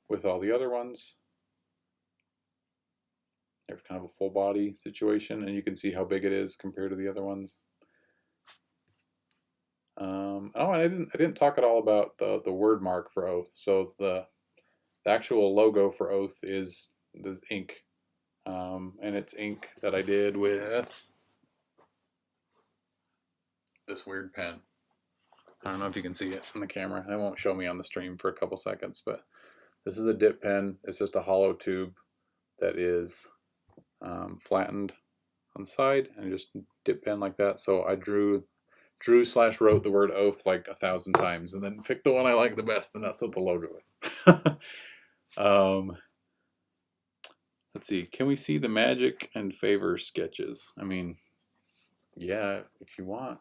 with all the other ones. There's kind of a full body situation, and you can see how big it is compared to the other ones. And I didn't talk at all about the word mark for Oath. So the actual logo for Oath is the ink, and it's ink that I did with this weird pen. I don't know if you can see it in the camera. It won't show me on the stream for a couple seconds, but this is a dip pen. It's just a hollow tube that is flattened on the side, and just dip pen like that. So I drew / wrote the word Oath like 1,000 times, and then picked the one I like the best, and that's what the logo is. Let's see. Can we see the magic and favor sketches? I mean, yeah, if you want.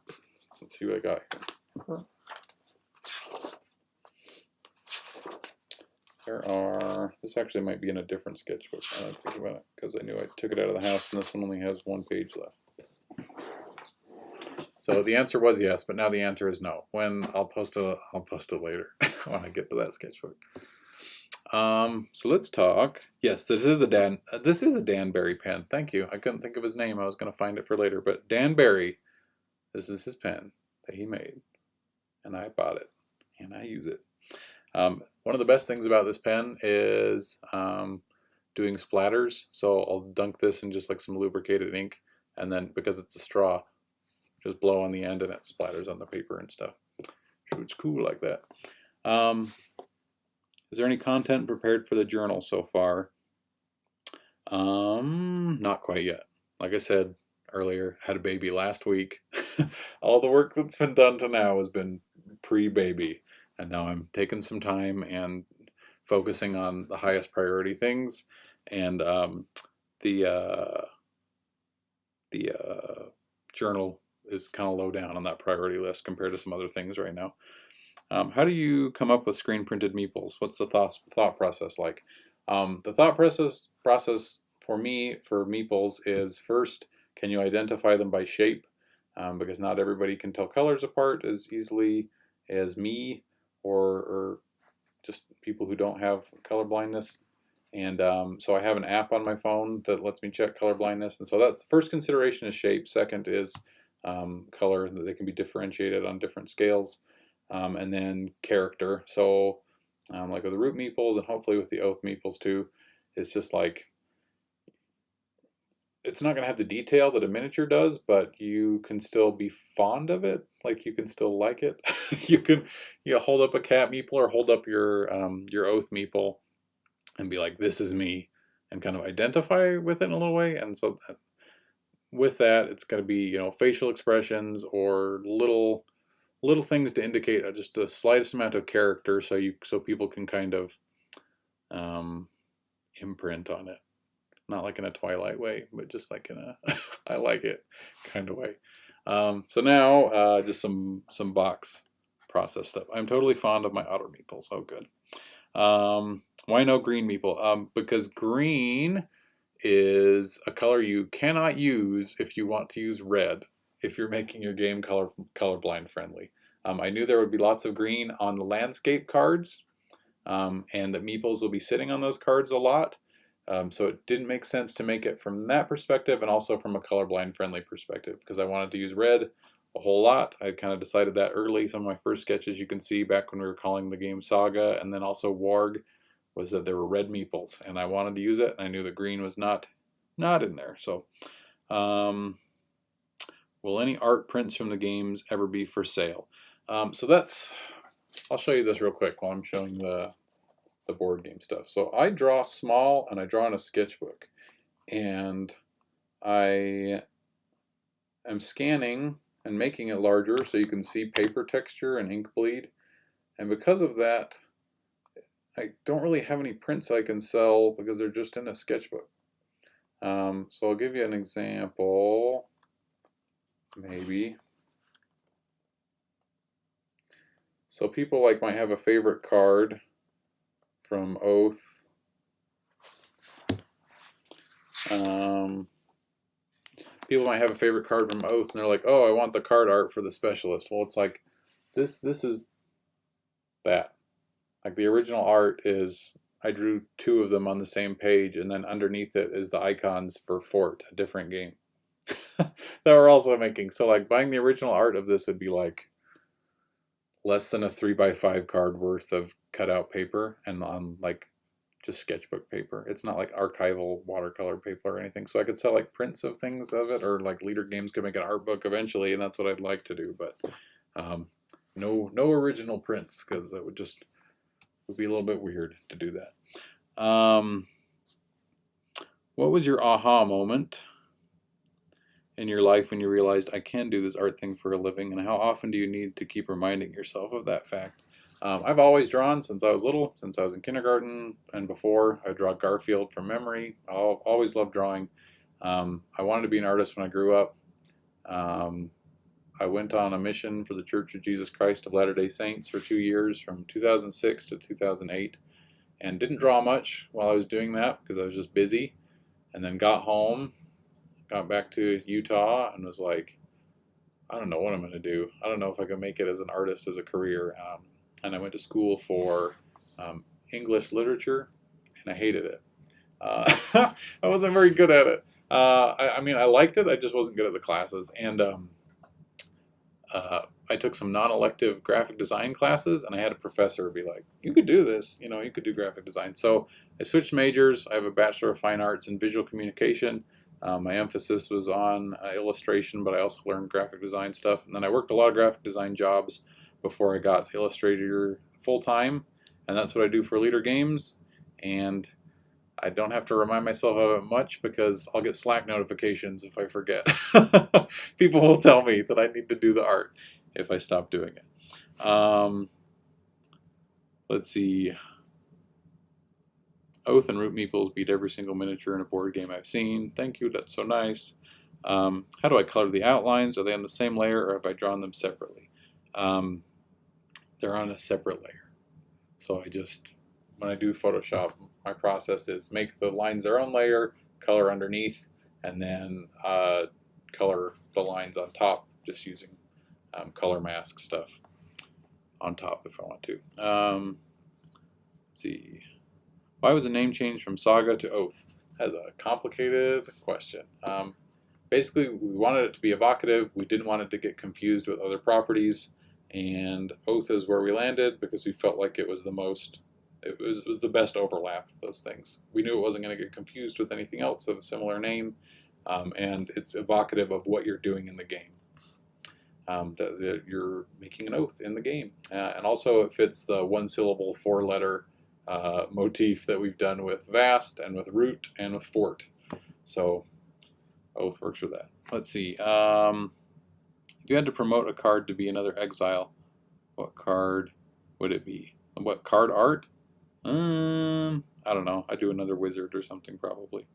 Let's see what I got here. This actually might be in a different sketchbook now that I think about it, because I knew I took it out of the house, and this one only has 1 page left. So the answer was yes, but now the answer is no. When I'll post it later when I get to that sketchbook. So let's talk. Yes, this is a Dan Barry pen. Thank you. I couldn't think of his name. I was going to find it for later, but Dan Barry, this is his pen that he made, and I bought it and I use it. one of the best things about this pen is doing splatters. So I'll dunk this in just like some lubricated ink, and then because it's a straw, just blow on the end and it splatters on the paper and stuff. So it's cool like that. Is there any content prepared for the journal so far? Not quite yet. Like I said earlier, had a baby last week. All the work that's been done to now has been pre-baby, and now I'm taking some time and focusing on the highest priority things. And the journal is kind of low down on that priority list compared to some other things right now. How do you come up with screen printed meeples? What's the thought process like? The thought process for me for meeples is, first, can you identify them by shape? Because not everybody can tell colors apart as easily as me or just people who don't have color blindness. And so I have an app on my phone that lets me check color blindness. And so that's first consideration is shape. Second is color, that they can be differentiated on different scales. And then character. So like with the root meeples and hopefully with the oath meeples too, it's just like, it's not going to have the detail that a miniature does, but you can still be fond of it. Like you can still like it. You hold up a cat meeple or hold up your oath meeple and be like, this is me, and kind of identify with it in a little way. And so with that, it's going to be, facial expressions or little things to indicate just the slightest amount of character, so people can kind of imprint on it. Not like in a Twilight way, but just like in a I like it kind of way. So now just some box process stuff. I'm totally fond of my otter meeples. Oh, good. Why no green meeple? Because green is a color you cannot use if you want to use red, if you're making your game colorblind friendly. I knew there would be lots of green on the landscape cards, and that meeples will be sitting on those cards a lot. So it didn't make sense to make it from that perspective, and also from a colorblind friendly perspective, because I wanted to use red a whole lot. I kind of decided that early. Some of my first sketches you can see back when we were calling the game Saga, and then also Warg, was that there were red meeples, and I wanted to use it, and I knew that green was not in there. So will any art prints from the games ever be for sale? So that's, I'll show you this real quick while I'm showing the board game stuff. So I draw small, and I draw in a sketchbook, and I am scanning and making it larger so you can see paper texture and ink bleed. And because of that, I don't really have any prints I can sell because they're just in a sketchbook. So I'll give you an example, maybe. So people might have a favorite card from Oath. People might have a favorite card from Oath, and they're like, "Oh, I want the card art for the specialist." Well, it's like this is that. Like the original art is, I drew two of them on the same page, and then underneath it is the icons for Fort, a different game that we're also making. So like buying the original art of this would be like less than a 3x5 card worth of cutout paper, and on like just sketchbook paper. It's not like archival watercolor paper or anything. So I could sell like prints of things of it, or like Leader Games could make an art book eventually, and that's what I'd like to do. But no original prints, because it would be a little bit weird to do that. What was your aha moment in your life when you realized, I can do this art thing for a living, and how often do you need to keep reminding yourself of that fact? I've always drawn since I was little, since I was in kindergarten and before. I draw Garfield from memory. I always loved drawing. I wanted to be an artist when I grew up. I went on a mission for the Church of Jesus Christ of Latter-day Saints for 2 years, from 2006 to 2008, and didn't draw much while I was doing that because I was just busy. And then got home, got back to Utah, and was like, I don't know what I'm going to do. I don't know if I can make it as an artist as a career. And I went to school for English literature, and I hated it. I wasn't very good at it. I mean, I liked it. I just wasn't good at the classes. And I took some non-elective graphic design classes, and I had a professor be like, "You could do this, you could do graphic design." So I switched majors. I have a Bachelor of Fine Arts in Visual Communication. My emphasis was on illustration, but I also learned graphic design stuff. And then I worked a lot of graphic design jobs before I got Illustrator full-time, and that's what I do for Leader Games. And I don't have to remind myself of it much because I'll get Slack notifications if I forget. People will tell me that I need to do the art if I stop doing it. Let's see. Oath and Root Meeples beat every single miniature in a board game I've seen. Thank you, that's so nice. How do I color the outlines? Are they on the same layer, or have I drawn them separately? They're on a separate layer. So when I do Photoshop, my process is make the lines their own layer, color underneath, and then color the lines on top, just using color mask stuff on top if I want to. Let's see. Why was the name changed from Saga to Oath? That's a complicated question. Basically, we wanted it to be evocative. We didn't want it to get confused with other properties, and Oath is where we landed because we felt like it was the best overlap of those things. We knew it wasn't going to get confused with anything else of a similar name, and it's evocative of what you're doing in the game. That you're making an oath in the game. And also it fits the one-syllable, four-letter motif that we've done with Vast and with Root and with Fort. So Oath works with that. Let's see. If you had to promote a card to be another exile, what card would it be? What card art? I don't know. I do another wizard or something probably.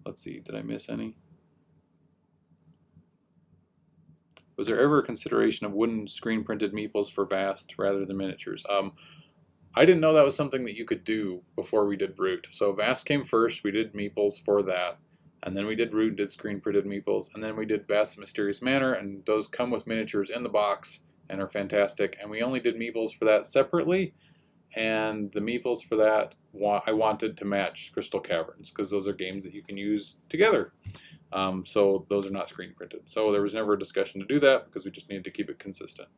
Let's see. Did I miss any? Was there ever a consideration of wooden screen printed meeples for Vast rather than miniatures? I didn't know that was something that you could do before we did Root. So Vast came first. We did meeples for that. And then we did Root and did screen printed meeples. And then we did Vast Mysterious Manor, and those come with miniatures in the box and are fantastic. And we only did meeples for that separately. And the meeples for that, I wanted to match Crystal Caverns because those are games that you can use together. So those are not screen printed. So there was never a discussion to do that because we just needed to keep it consistent.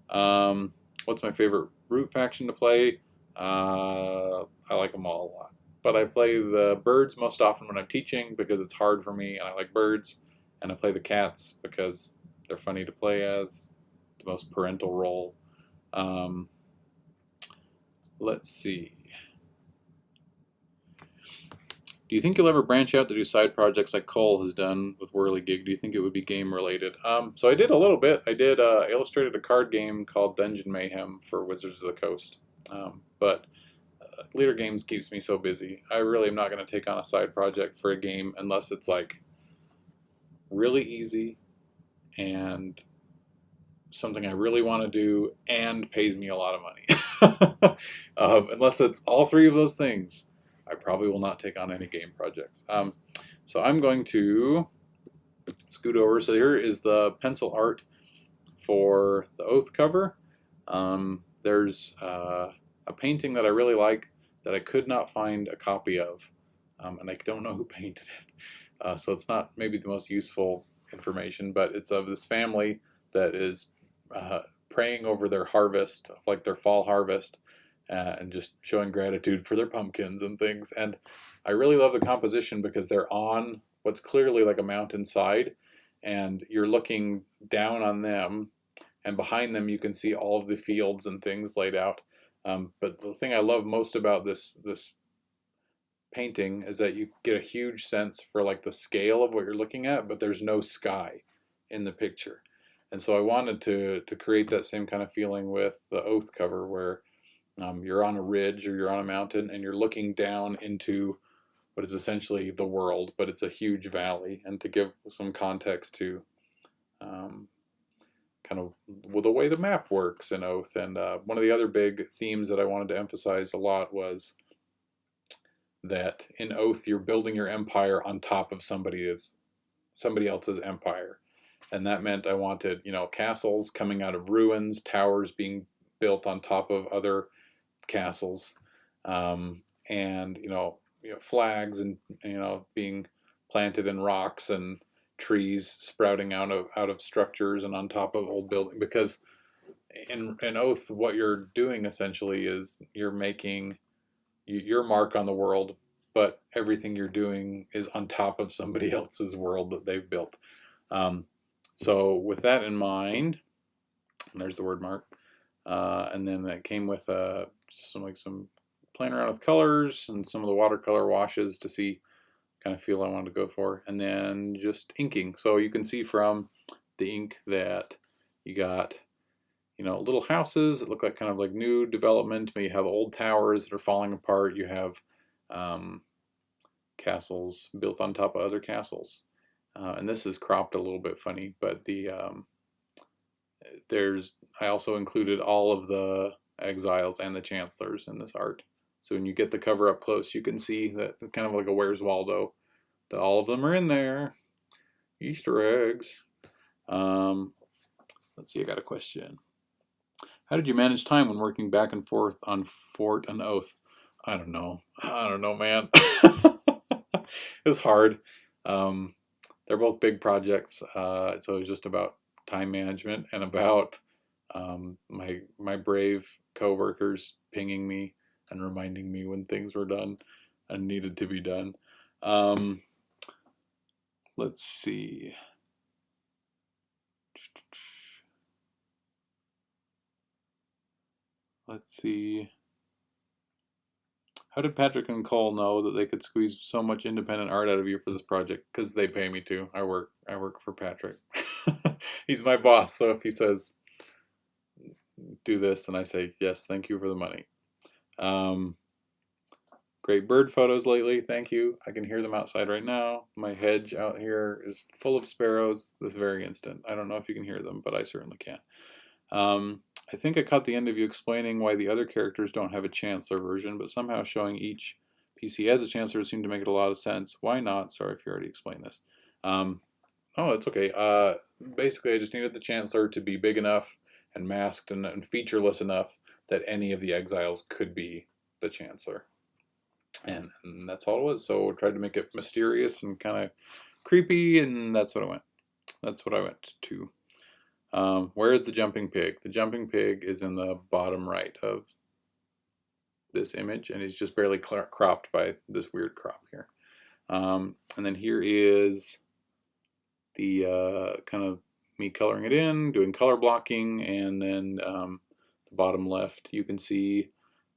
What's my favorite Root faction to play? I like them all a lot. But I play the birds most often when I'm teaching because it's hard for me and I like birds. And I play the cats because they're funny to play as, the most parental role. Let's see. Do you think you'll ever branch out to do side projects like Cole has done with Whirligig? Do you think it would be game related? So I did a little bit. I did illustrated a card game called Dungeon Mayhem for Wizards of the Coast. But Leader Games keeps me so busy. I really am not going to take on a side project for a game unless it's like really easy and something I really want to do and pays me a lot of money. Unless it's all three of those things, I probably will not take on any game projects. So I'm going to scoot over. So here is the pencil art for the Oath cover. There's a painting that I really like that I could not find a copy of, and I don't know who painted it. So it's not maybe the most useful information, but it's of this family that is praying over their harvest, like their fall harvest, and just showing gratitude for their pumpkins and things. And I really love the composition because they're on what's clearly like a mountainside, and you're looking down on them, and behind them you can see all of the fields and things laid out. But the thing I love most about this painting is that you get a huge sense for like the scale of what you're looking at, but there's no sky in the picture. And so I wanted to create that same kind of feeling with the Oath cover where you're on a ridge or you're on a mountain and you're looking down into what is essentially the world, but it's a huge valley. And to give some context to kind of the way the map works in Oath. And one of the other big themes that I wanted to emphasize a lot was that in Oath you're building your empire on top of somebody else's empire. And that meant I wanted, castles coming out of ruins, towers being built on top of other castles, and flags and being planted in rocks, and trees sprouting out of structures and on top of old building, because in Oath, what you're doing essentially is you're making your mark on the world, but everything you're doing is on top of somebody else's world that they've built. So with that in mind, there's the word mark, and then that came with some playing around with colors and some of the watercolor washes to see kind of feel I wanted to go for, and then just inking. So you can see from the ink that you got, little houses that look like kind of like new development. Maybe you have old towers that are falling apart. You have castles built on top of other castles. And this is cropped a little bit funny, but I also included all of the exiles and the chancellors in this art. So when you get the cover up close, you can see that kind of like a Where's Waldo, that all of them are in there. Easter eggs. Let's see, I got a question. How did you manage time when working back and forth on Fort and Oath? I don't know, man. It was hard. They're both big projects, so it was just about time management and about my brave coworkers pinging me and reminding me when things were done and needed to be done. Let's see. How did Patrick and Cole know that they could squeeze so much independent art out of you for this project? Because they pay me to. I work for Patrick. He's my boss, so if he says do this, and I say yes, thank you for the money. Great bird photos lately, thank you. I can hear them outside right now. My hedge out here is full of sparrows this very instant. I don't know if you can hear them, but I certainly can. I think I caught the end of you explaining why the other characters don't have a Chancellor version, but somehow showing each PC as a Chancellor seemed to make it a lot of sense. Why not? Sorry if you already explained this. Oh, it's okay. Basically, I just needed the Chancellor to be big enough and masked and featureless enough that any of the exiles could be the Chancellor. And that's all it was. So I tried to make it mysterious and kind of creepy, and that's what I went. That's what I went to. Where is the jumping pig? The jumping pig is in the bottom right of this image, and he's just barely cropped by this weird crop here. And then here is the kind of me coloring it in, doing color blocking, and then the bottom left, you can see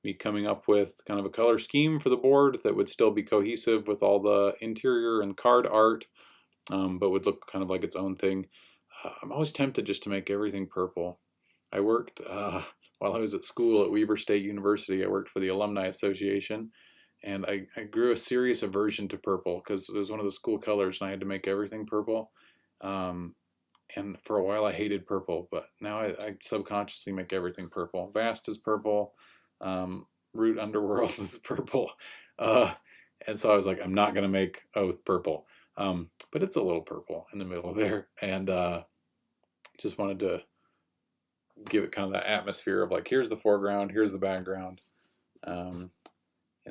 me coming up with kind of a color scheme for the board that would still be cohesive with all the interior and card art, but would look kind of like its own thing. I'm always tempted just to make everything purple. I worked, while I was at school at Weber State University, I worked for the Alumni Association, and I grew a serious aversion to purple because it was one of the school colors and I had to make everything purple. And for a while I hated purple, but now I subconsciously make everything purple. Vast is purple, Root Underworld is purple, and so I was like, I'm not going to make Oath purple. But it's a little purple in the middle there, and just wanted to give it kind of that atmosphere of like, here's the foreground, here's the background, and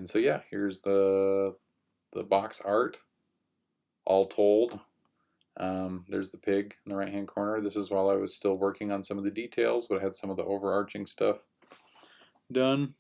so yeah, here's the box art, all told. There's the pig in the right hand corner. This is while I was still working on some of the details, but I had some of the overarching stuff done.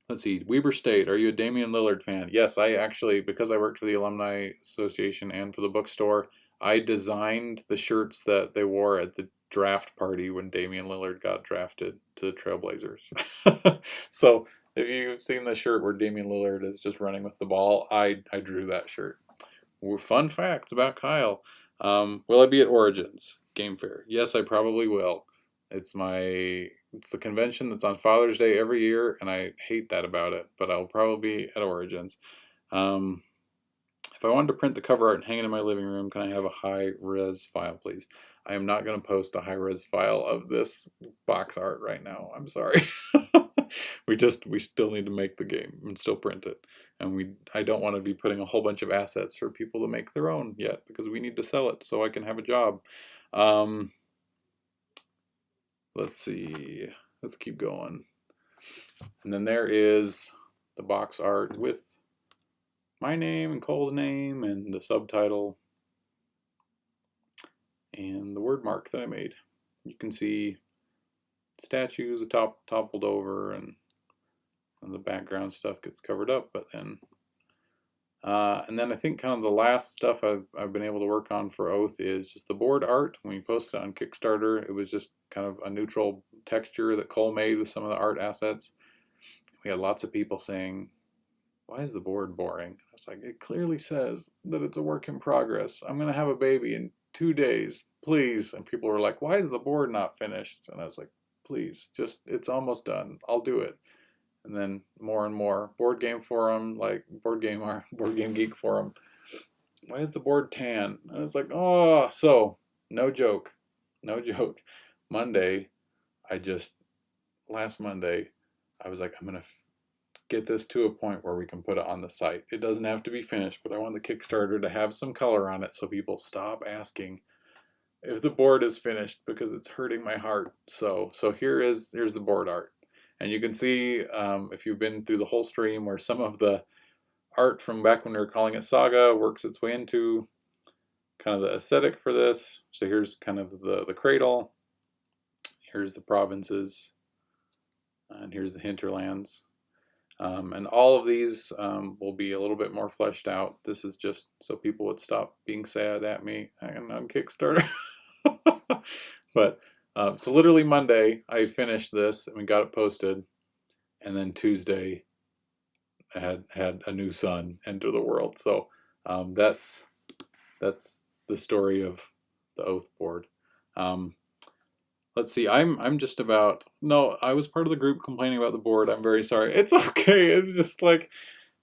Let's see, Weber State, are you a Damian Lillard fan? Yes, I actually, because I worked for the Alumni Association and for the bookstore, I designed the shirts that they wore at the draft party when Damian Lillard got drafted to the Trailblazers. So if you've seen the shirt where Damian Lillard is just running with the ball, I drew that shirt. Fun facts about Kyle. Will I be at Origins Game Fair? Yes, I probably will. It's the convention that's on Father's Day every year, and I hate that about it, but I'll probably be at Origins. If I wanted to print the cover art and hang it in my living room, can I have a high-res file, please? I am not going to post a high-res file of this box art right now. I'm sorry. We still need to make the game and still print it. And I don't want to be putting a whole bunch of assets for people to make their own yet, because we need to sell it so I can have a job. Let's see, let's keep going. And then there is the box art with my name and Cole's name and the subtitle. word mark that I made. You can see statues toppled over, and the background stuff gets covered up. But then, and then I think kind of the last stuff I've been able to work on for Oath is just the board art. When we posted it on Kickstarter, it was just kind of a neutral texture that Cole made with some of the art assets. We had lots of people saying, "Why is the board boring?" I was like, it clearly says that it's a work in progress. I'm going to have a baby in 2 days, please. And people were like, "Why is the board not finished?" And I was like, please, just, it's almost done. I'll do it. And then more and more board game forum, like board game geek forum. Why is the board tan? And I was like, oh, so no joke. Monday, last Monday, I was like, I'm going to get this to a point where we can put it on the site. It doesn't have to be finished, but I want the Kickstarter to have some color on it so people stop asking if the board is finished, because it's hurting my heart. So here's the board art. And you can see, if you've been through the whole stream, where some of the art from back when we were calling it Saga works its way into kind of the aesthetic for this. So here's kind of the cradle. Here's the provinces. And here's the hinterlands. And all of these will be a little bit more fleshed out. This is just so people would stop being sad at me on Kickstarter. But so literally Monday I finished this and we got it posted, and then Tuesday I had a new son enter the world. So that's the story of the Oath board. Let's see, I'm just about, no, I was part of the group complaining about the board. I'm very sorry. It's okay. It was just like,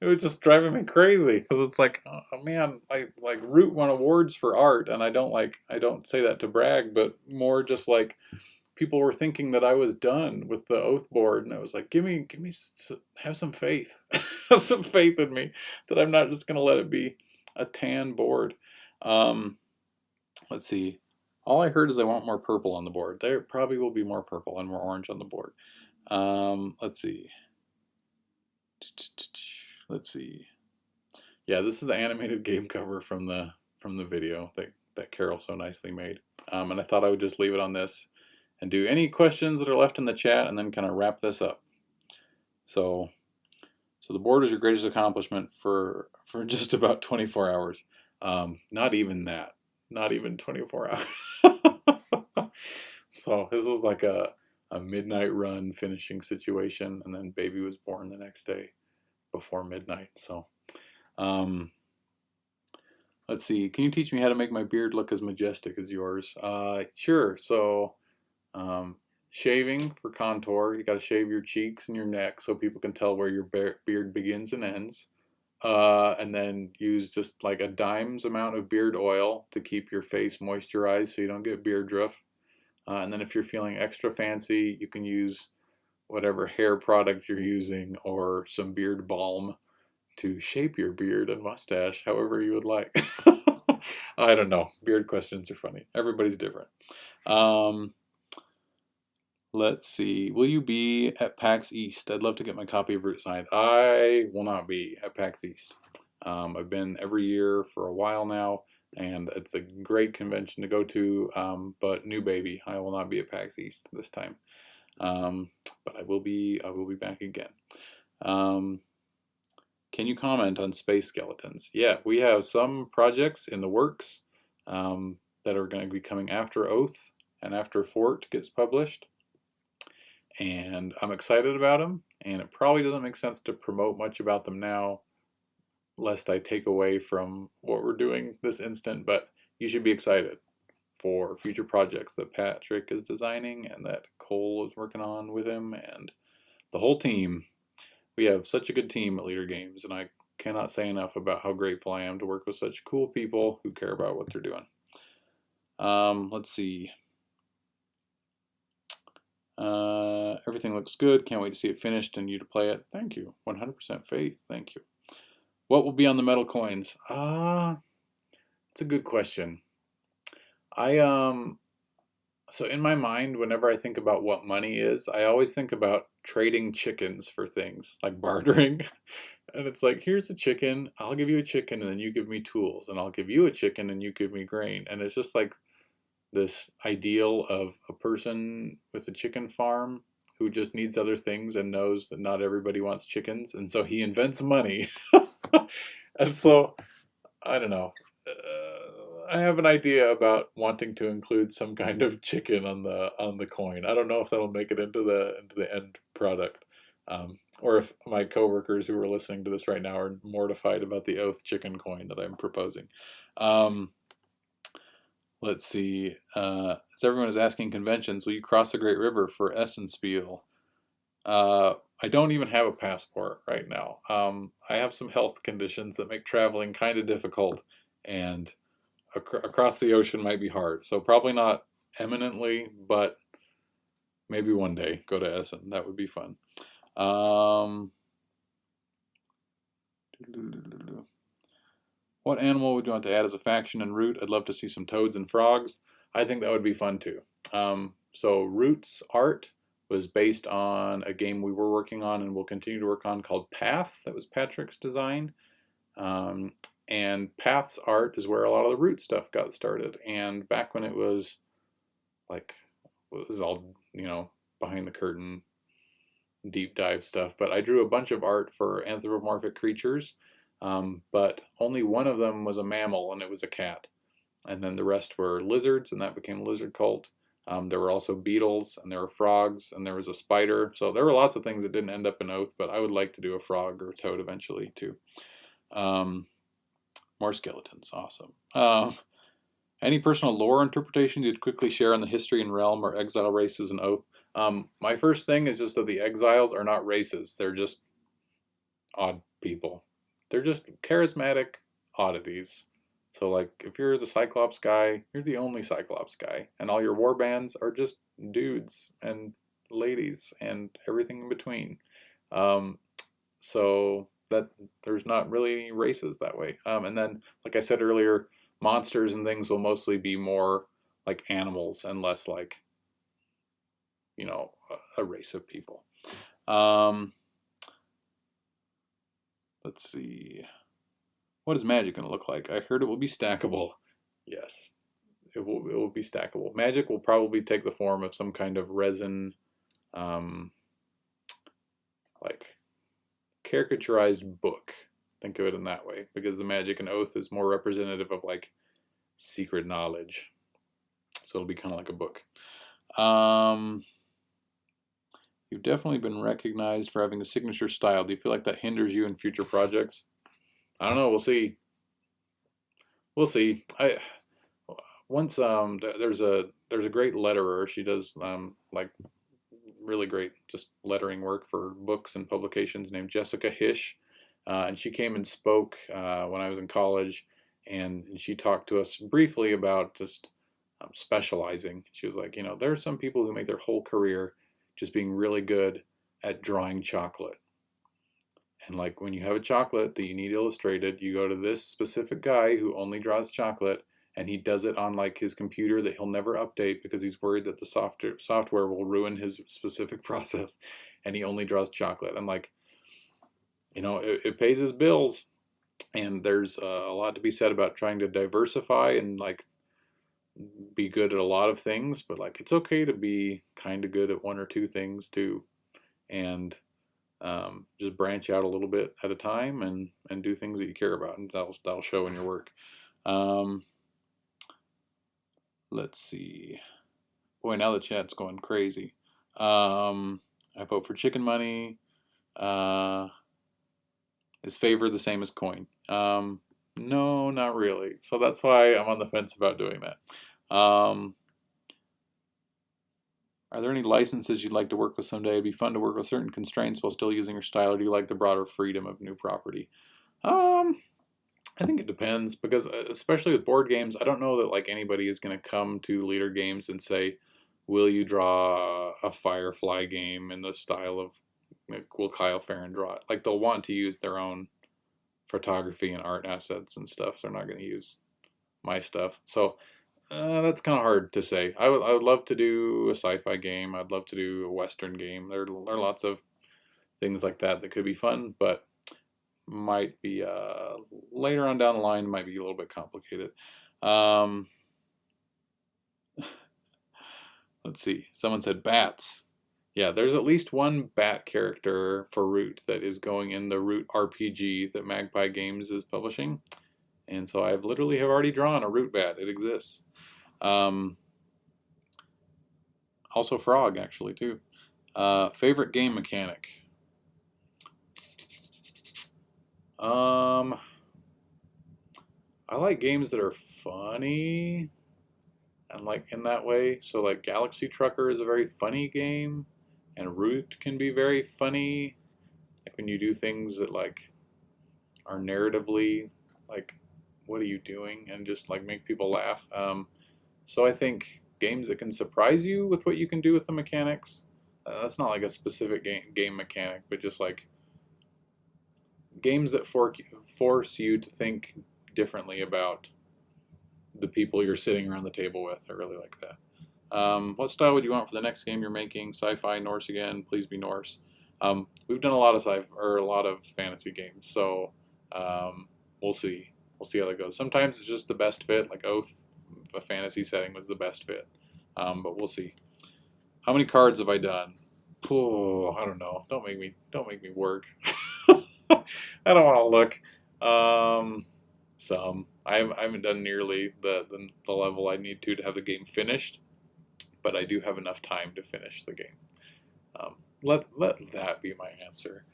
it was just driving me crazy, because it's like, oh man, I like Root won awards for art, and I don't say that to brag, but more just like people were thinking that I was done with the Oath board, and I was like, have some faith, have some faith in me that I'm not just gonna let it be a tan board. Let's see. All I heard is I want more purple on the board. There probably will be more purple and more orange on the board. Let's see. Let's see. Yeah, this is the animated game cover from the video that Carol so nicely made. And I thought I would just leave it on this and do any questions that are left in the chat, and then kind of wrap this up. So the board is your greatest accomplishment for just about 24 hours. Not even that. Not even 24 hours. So this was like a midnight run finishing situation, and then baby was born the next day before midnight. So let's see, can you teach me how to make my beard look as majestic as yours? Sure. So shaving for contour, you got to shave your cheeks and your neck so people can tell where your beard begins and ends. And then use just like a dime's amount of beard oil to keep your face moisturized so you don't get beard drift. And then if you're feeling extra fancy, you can use whatever hair product you're using or some beard balm to shape your beard and mustache however you would like. I don't know. Beard questions are funny. Everybody's different. Let's see. Will you be at PAX East? I'd love to get my copy of Root signed. I will not be at PAX East. I've been every year for a while now, and it's a great convention to go to, but new baby. I will not be at PAX East this time. But I will be back again. Can you comment on space skeletons? Yeah, we have some projects in the works that are going to be coming after Oath and after Fort gets published. And I'm excited about them, and it probably doesn't make sense to promote much about them now, lest I take away from what we're doing this instant, but you should be excited for future projects that Patrick is designing and that Cole is working on with him and the whole team. We have such a good team at Leader Games, and I cannot say enough about how grateful I am to work with such cool people who care about what they're doing. Let's see. Everything looks good. Can't wait to see it finished and you to play it. Thank you. 100% faith. Thank you. What will be on the metal coins? It's a good question. So in my mind, whenever I think about what money is, I always think about trading chickens for things, like bartering. And it's like, here's a chicken, I'll give you a chicken, and then you give me tools, and I'll give you a chicken and you give me grain. And it's just like this ideal of a person with a chicken farm who just needs other things and knows that not everybody wants chickens, and so he invents money. And so I don't know. I have an idea about wanting to include some kind of chicken on the coin. I don't know if that'll make it into the end product, or if my coworkers who are listening to this right now are mortified about the oath chicken coin that I'm proposing. Let's see. As everyone is asking conventions, will you cross the Great River for Essenspiel? I don't even have a passport right now. I have some health conditions that make traveling kind of difficult, and across the ocean might be hard. So probably not eminently, but maybe one day go to Essen. That would be fun. What animal would you want to add as a faction in Root? I'd love to see some toads and frogs. I think that would be fun too. So Root's art was based on a game we were working on and will continue to work on called Path. That was Patrick's design. And Path's art is where a lot of the Root stuff got started. And back when it was like, it was all, behind the curtain, deep dive stuff. But I drew a bunch of art for anthropomorphic creatures, but only one of them was a mammal, and it was a cat. And then the rest were lizards, and that became Lizard Cult. There were also beetles, and there were frogs, and there was a spider. So there were lots of things that didn't end up in Oath, but I would like to do a frog or a toad eventually too. More skeletons, awesome. Any personal lore interpretations you'd quickly share on the history and realm or exile races in Oath? My first thing is just that the exiles are not races. They're just odd people. They're just charismatic oddities. So like, if you're the Cyclops guy, you're the only Cyclops guy. And all your war bands are just dudes and ladies and everything in between. So that there's not really any races that way. And then, like I said earlier, monsters and things will mostly be more like animals and less like, a race of people. Let's see. What is magic going to look like? I heard it will be stackable. Yes, it will be stackable. Magic will probably take the form of some kind of resin, like caricaturized book. Think of it in that way, because the magic in Oath is more representative of like secret knowledge. So it'll be kind of like a book. You've definitely been recognized for having a signature style. Do you feel like that hinders you in future projects? I don't know. We'll see. We'll see. There's a great letterer. She does like really great just lettering work for books and publications named Jessica Hish, and she came and spoke when I was in college, and she talked to us briefly about just specializing. She was like, there are some people who make their whole career just being really good at drawing chocolate. And like when you have a chocolate that you need illustrated, you go to this specific guy who only draws chocolate, and he does it on like his computer that he'll never update because he's worried that the software will ruin his specific process, and he only draws chocolate. And like, it pays his bills, and there's a lot to be said about trying to diversify and like be good at a lot of things, but like it's okay to be kind of good at one or two things too, and just branch out a little bit at a time and do things that you care about, and that'll show in your work. Let's see. Boy, now the chat's going crazy. I vote for chicken money. Is favor the same as coin? No, not really. So that's why I'm on the fence about doing that. Are there any licenses you'd like to work with someday? It'd be fun to work with certain constraints while still using your style, or do you like the broader freedom of new property? I think it depends, because especially with board games, I don't know that like anybody is going to come to Leader Games and say, will you draw a Firefly game in the style of, will Kyle Ferrin draw it? Like they'll want to use their own photography and art assets and stuff. They're not going to use my stuff. So that's kind of hard to say. I would love to do a sci-fi game. I'd love to do a Western game. There are lots of things like that could be fun, but might be later on down the line might be a little bit complicated. Let's see. Someone said bats. Yeah, there's at least one bat character for Root that is going in the Root RPG that Magpie Games is publishing. And so I've literally have already drawn a Root bat. It exists. Also Frog, actually, too. Favorite game mechanic? I like games that are funny and like in that way. So like Galaxy Trucker is a very funny game, and Root can be very funny. Like when you do things that like are narratively like, what are you doing, and just like make people laugh. So I think games that can surprise you with what you can do with the mechanics. That's not like a specific game mechanic, but just like games that force you to think differently about the people you're sitting around the table with. I really like that. What style would you want for the next game you're making? Sci-fi, Norse again? Please be Norse. We've done a lot of sci-fi or a lot of fantasy games, so we'll see. We'll see how that goes. Sometimes it's just the best fit. Like Oath, a fantasy setting was the best fit, but we'll see. How many cards have I done? Oh, I don't know. Don't make me work. I don't want to look. Some. I haven't done nearly the level I need to have the game finished, but I do have enough time to finish the game. Let that be my answer.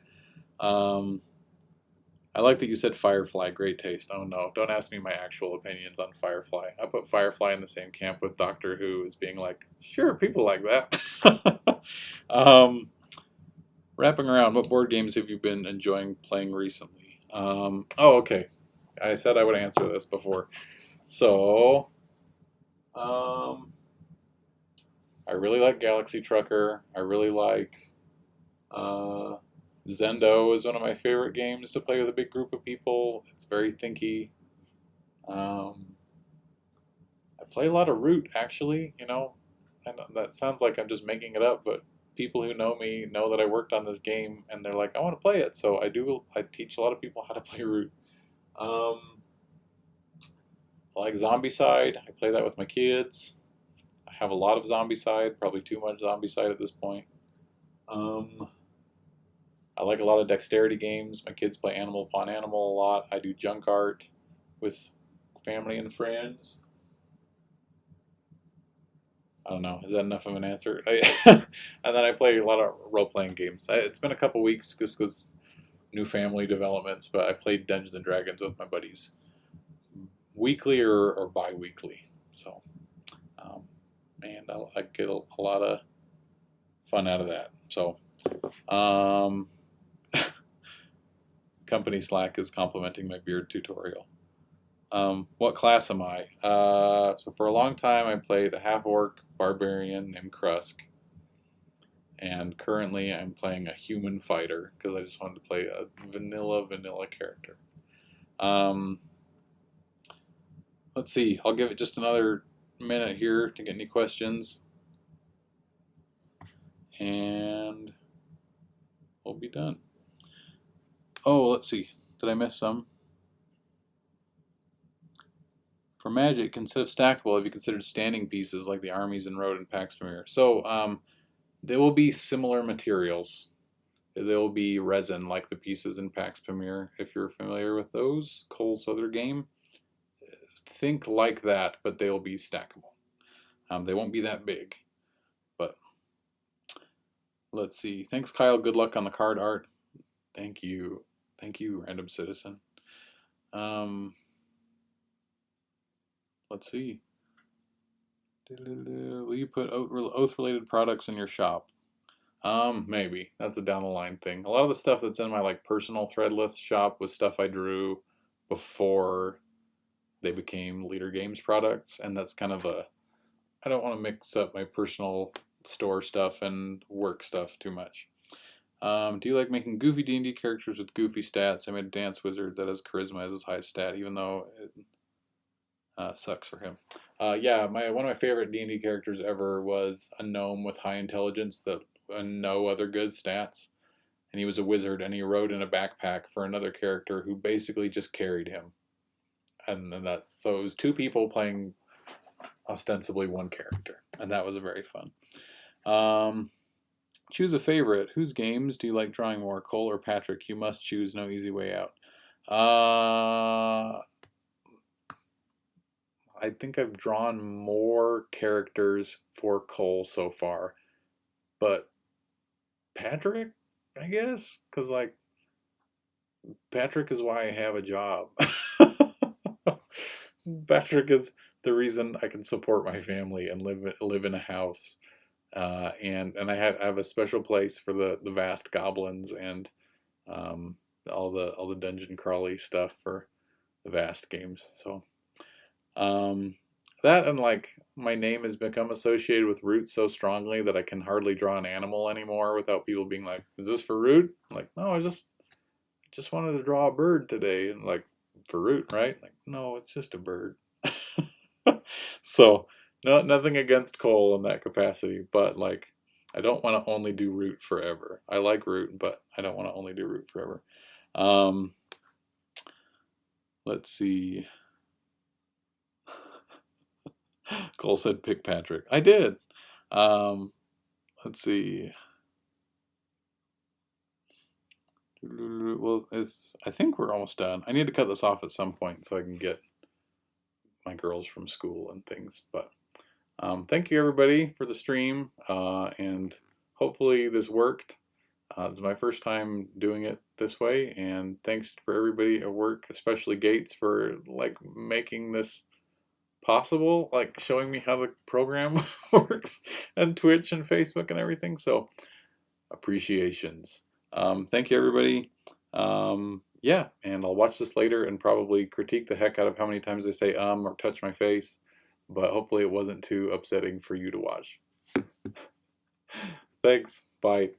I like that you said Firefly. Great taste. Oh no, don't ask me my actual opinions on Firefly. I put Firefly in the same camp with Doctor Who as being like, sure, people like that. Wrapping around, what board games have you been enjoying playing recently? Oh, okay. I said I would answer this before. So, I really like Galaxy Trucker. I really like Zendo is one of my favorite games to play with a big group of people. It's very thinky. I play a lot of Root, actually, you know, and that sounds like I'm just making it up, but people who know me know that I worked on this game, and they're like, I want to play it, so I do. I teach a lot of people how to play Root. I like Zombicide. I play that with my kids. I have a lot of Zombicide, probably too much Zombicide at this point. I like a lot of dexterity games. My kids play Animal Upon Animal a lot. I do junk art with family and friends. I don't know. Is that enough of an answer? And then I play a lot of role-playing games. It's been a couple weeks just because new family developments, but I played Dungeons and Dragons with my buddies weekly or bi-weekly. So, and I get a lot of fun out of that. So, company Slack is complimenting my beard tutorial. What class am I? So for a long time I played a half-orc barbarian named Krusk. And currently I'm playing a human fighter because I just wanted to play a vanilla character. Let's see. I'll give it just another minute here to get any questions. And we'll be done. Oh, let's see. Did I miss some? For Magic, instead of stackable, have you considered standing pieces like the armies in Road and Pax Premier? So, there will be similar materials. There will be resin like the pieces in Pax Premier, if you're familiar with those. Cole's other game. Think like that, but they will be stackable. They won't be that big. But let's see. Thanks, Kyle. Good luck on the card art. Thank you. Thank you, random citizen. Let's see. Will you put oath-related products in your shop? Maybe. That's a down the line thing. A lot of the stuff that's in my like personal threadless shop was stuff I drew before they became Leader Games products, and that's kind of a, I don't want to mix up my personal store stuff and work stuff too much. Do you like making goofy D&D characters with goofy stats? I made a dance wizard that has charisma as his highest stat, even though it sucks for him. Yeah, one of my favorite D&D characters ever was a gnome with high intelligence that no other good stats. And he was a wizard, and he rode in a backpack for another character who basically just carried him. And then so it was two people playing ostensibly one character. and that was very fun. Choose a favorite. Whose games do you like drawing more, Cole or Patrick? You must choose. No easy way out. I think I've drawn more characters for Cole so far, but Patrick, I guess, because like Patrick is why I have a job. Patrick is the reason I can support my family and live in a house. And I have a special place for the vast goblins and all the dungeon crawly stuff for the vast games. So that and like my name has become associated with Root so strongly that I can hardly draw an animal anymore without people being like, "Is this for Root?" I'm like, no, I just wanted to draw a bird today, and like for Root, right? Like, no, it's just a bird. So, no, nothing against Cole in that capacity, but like, I don't want to only do Root forever. I like Root, but I don't want to only do Root forever. Let's see. Cole said pick Patrick. I did. Let's see. Well, I think we're almost done. I need to cut this off at some point so I can get my girls from school and things. But thank you everybody for the stream, and hopefully this worked. This is my first time doing it this way, and thanks for everybody at work, especially Gates, for like making this possible, like showing me how the program works, and Twitch and Facebook and everything. So appreciations. Thank you everybody. Yeah, and I'll watch this later and probably critique the heck out of how many times they say or touch my face, but hopefully it wasn't too upsetting for you to watch. Thanks. Bye.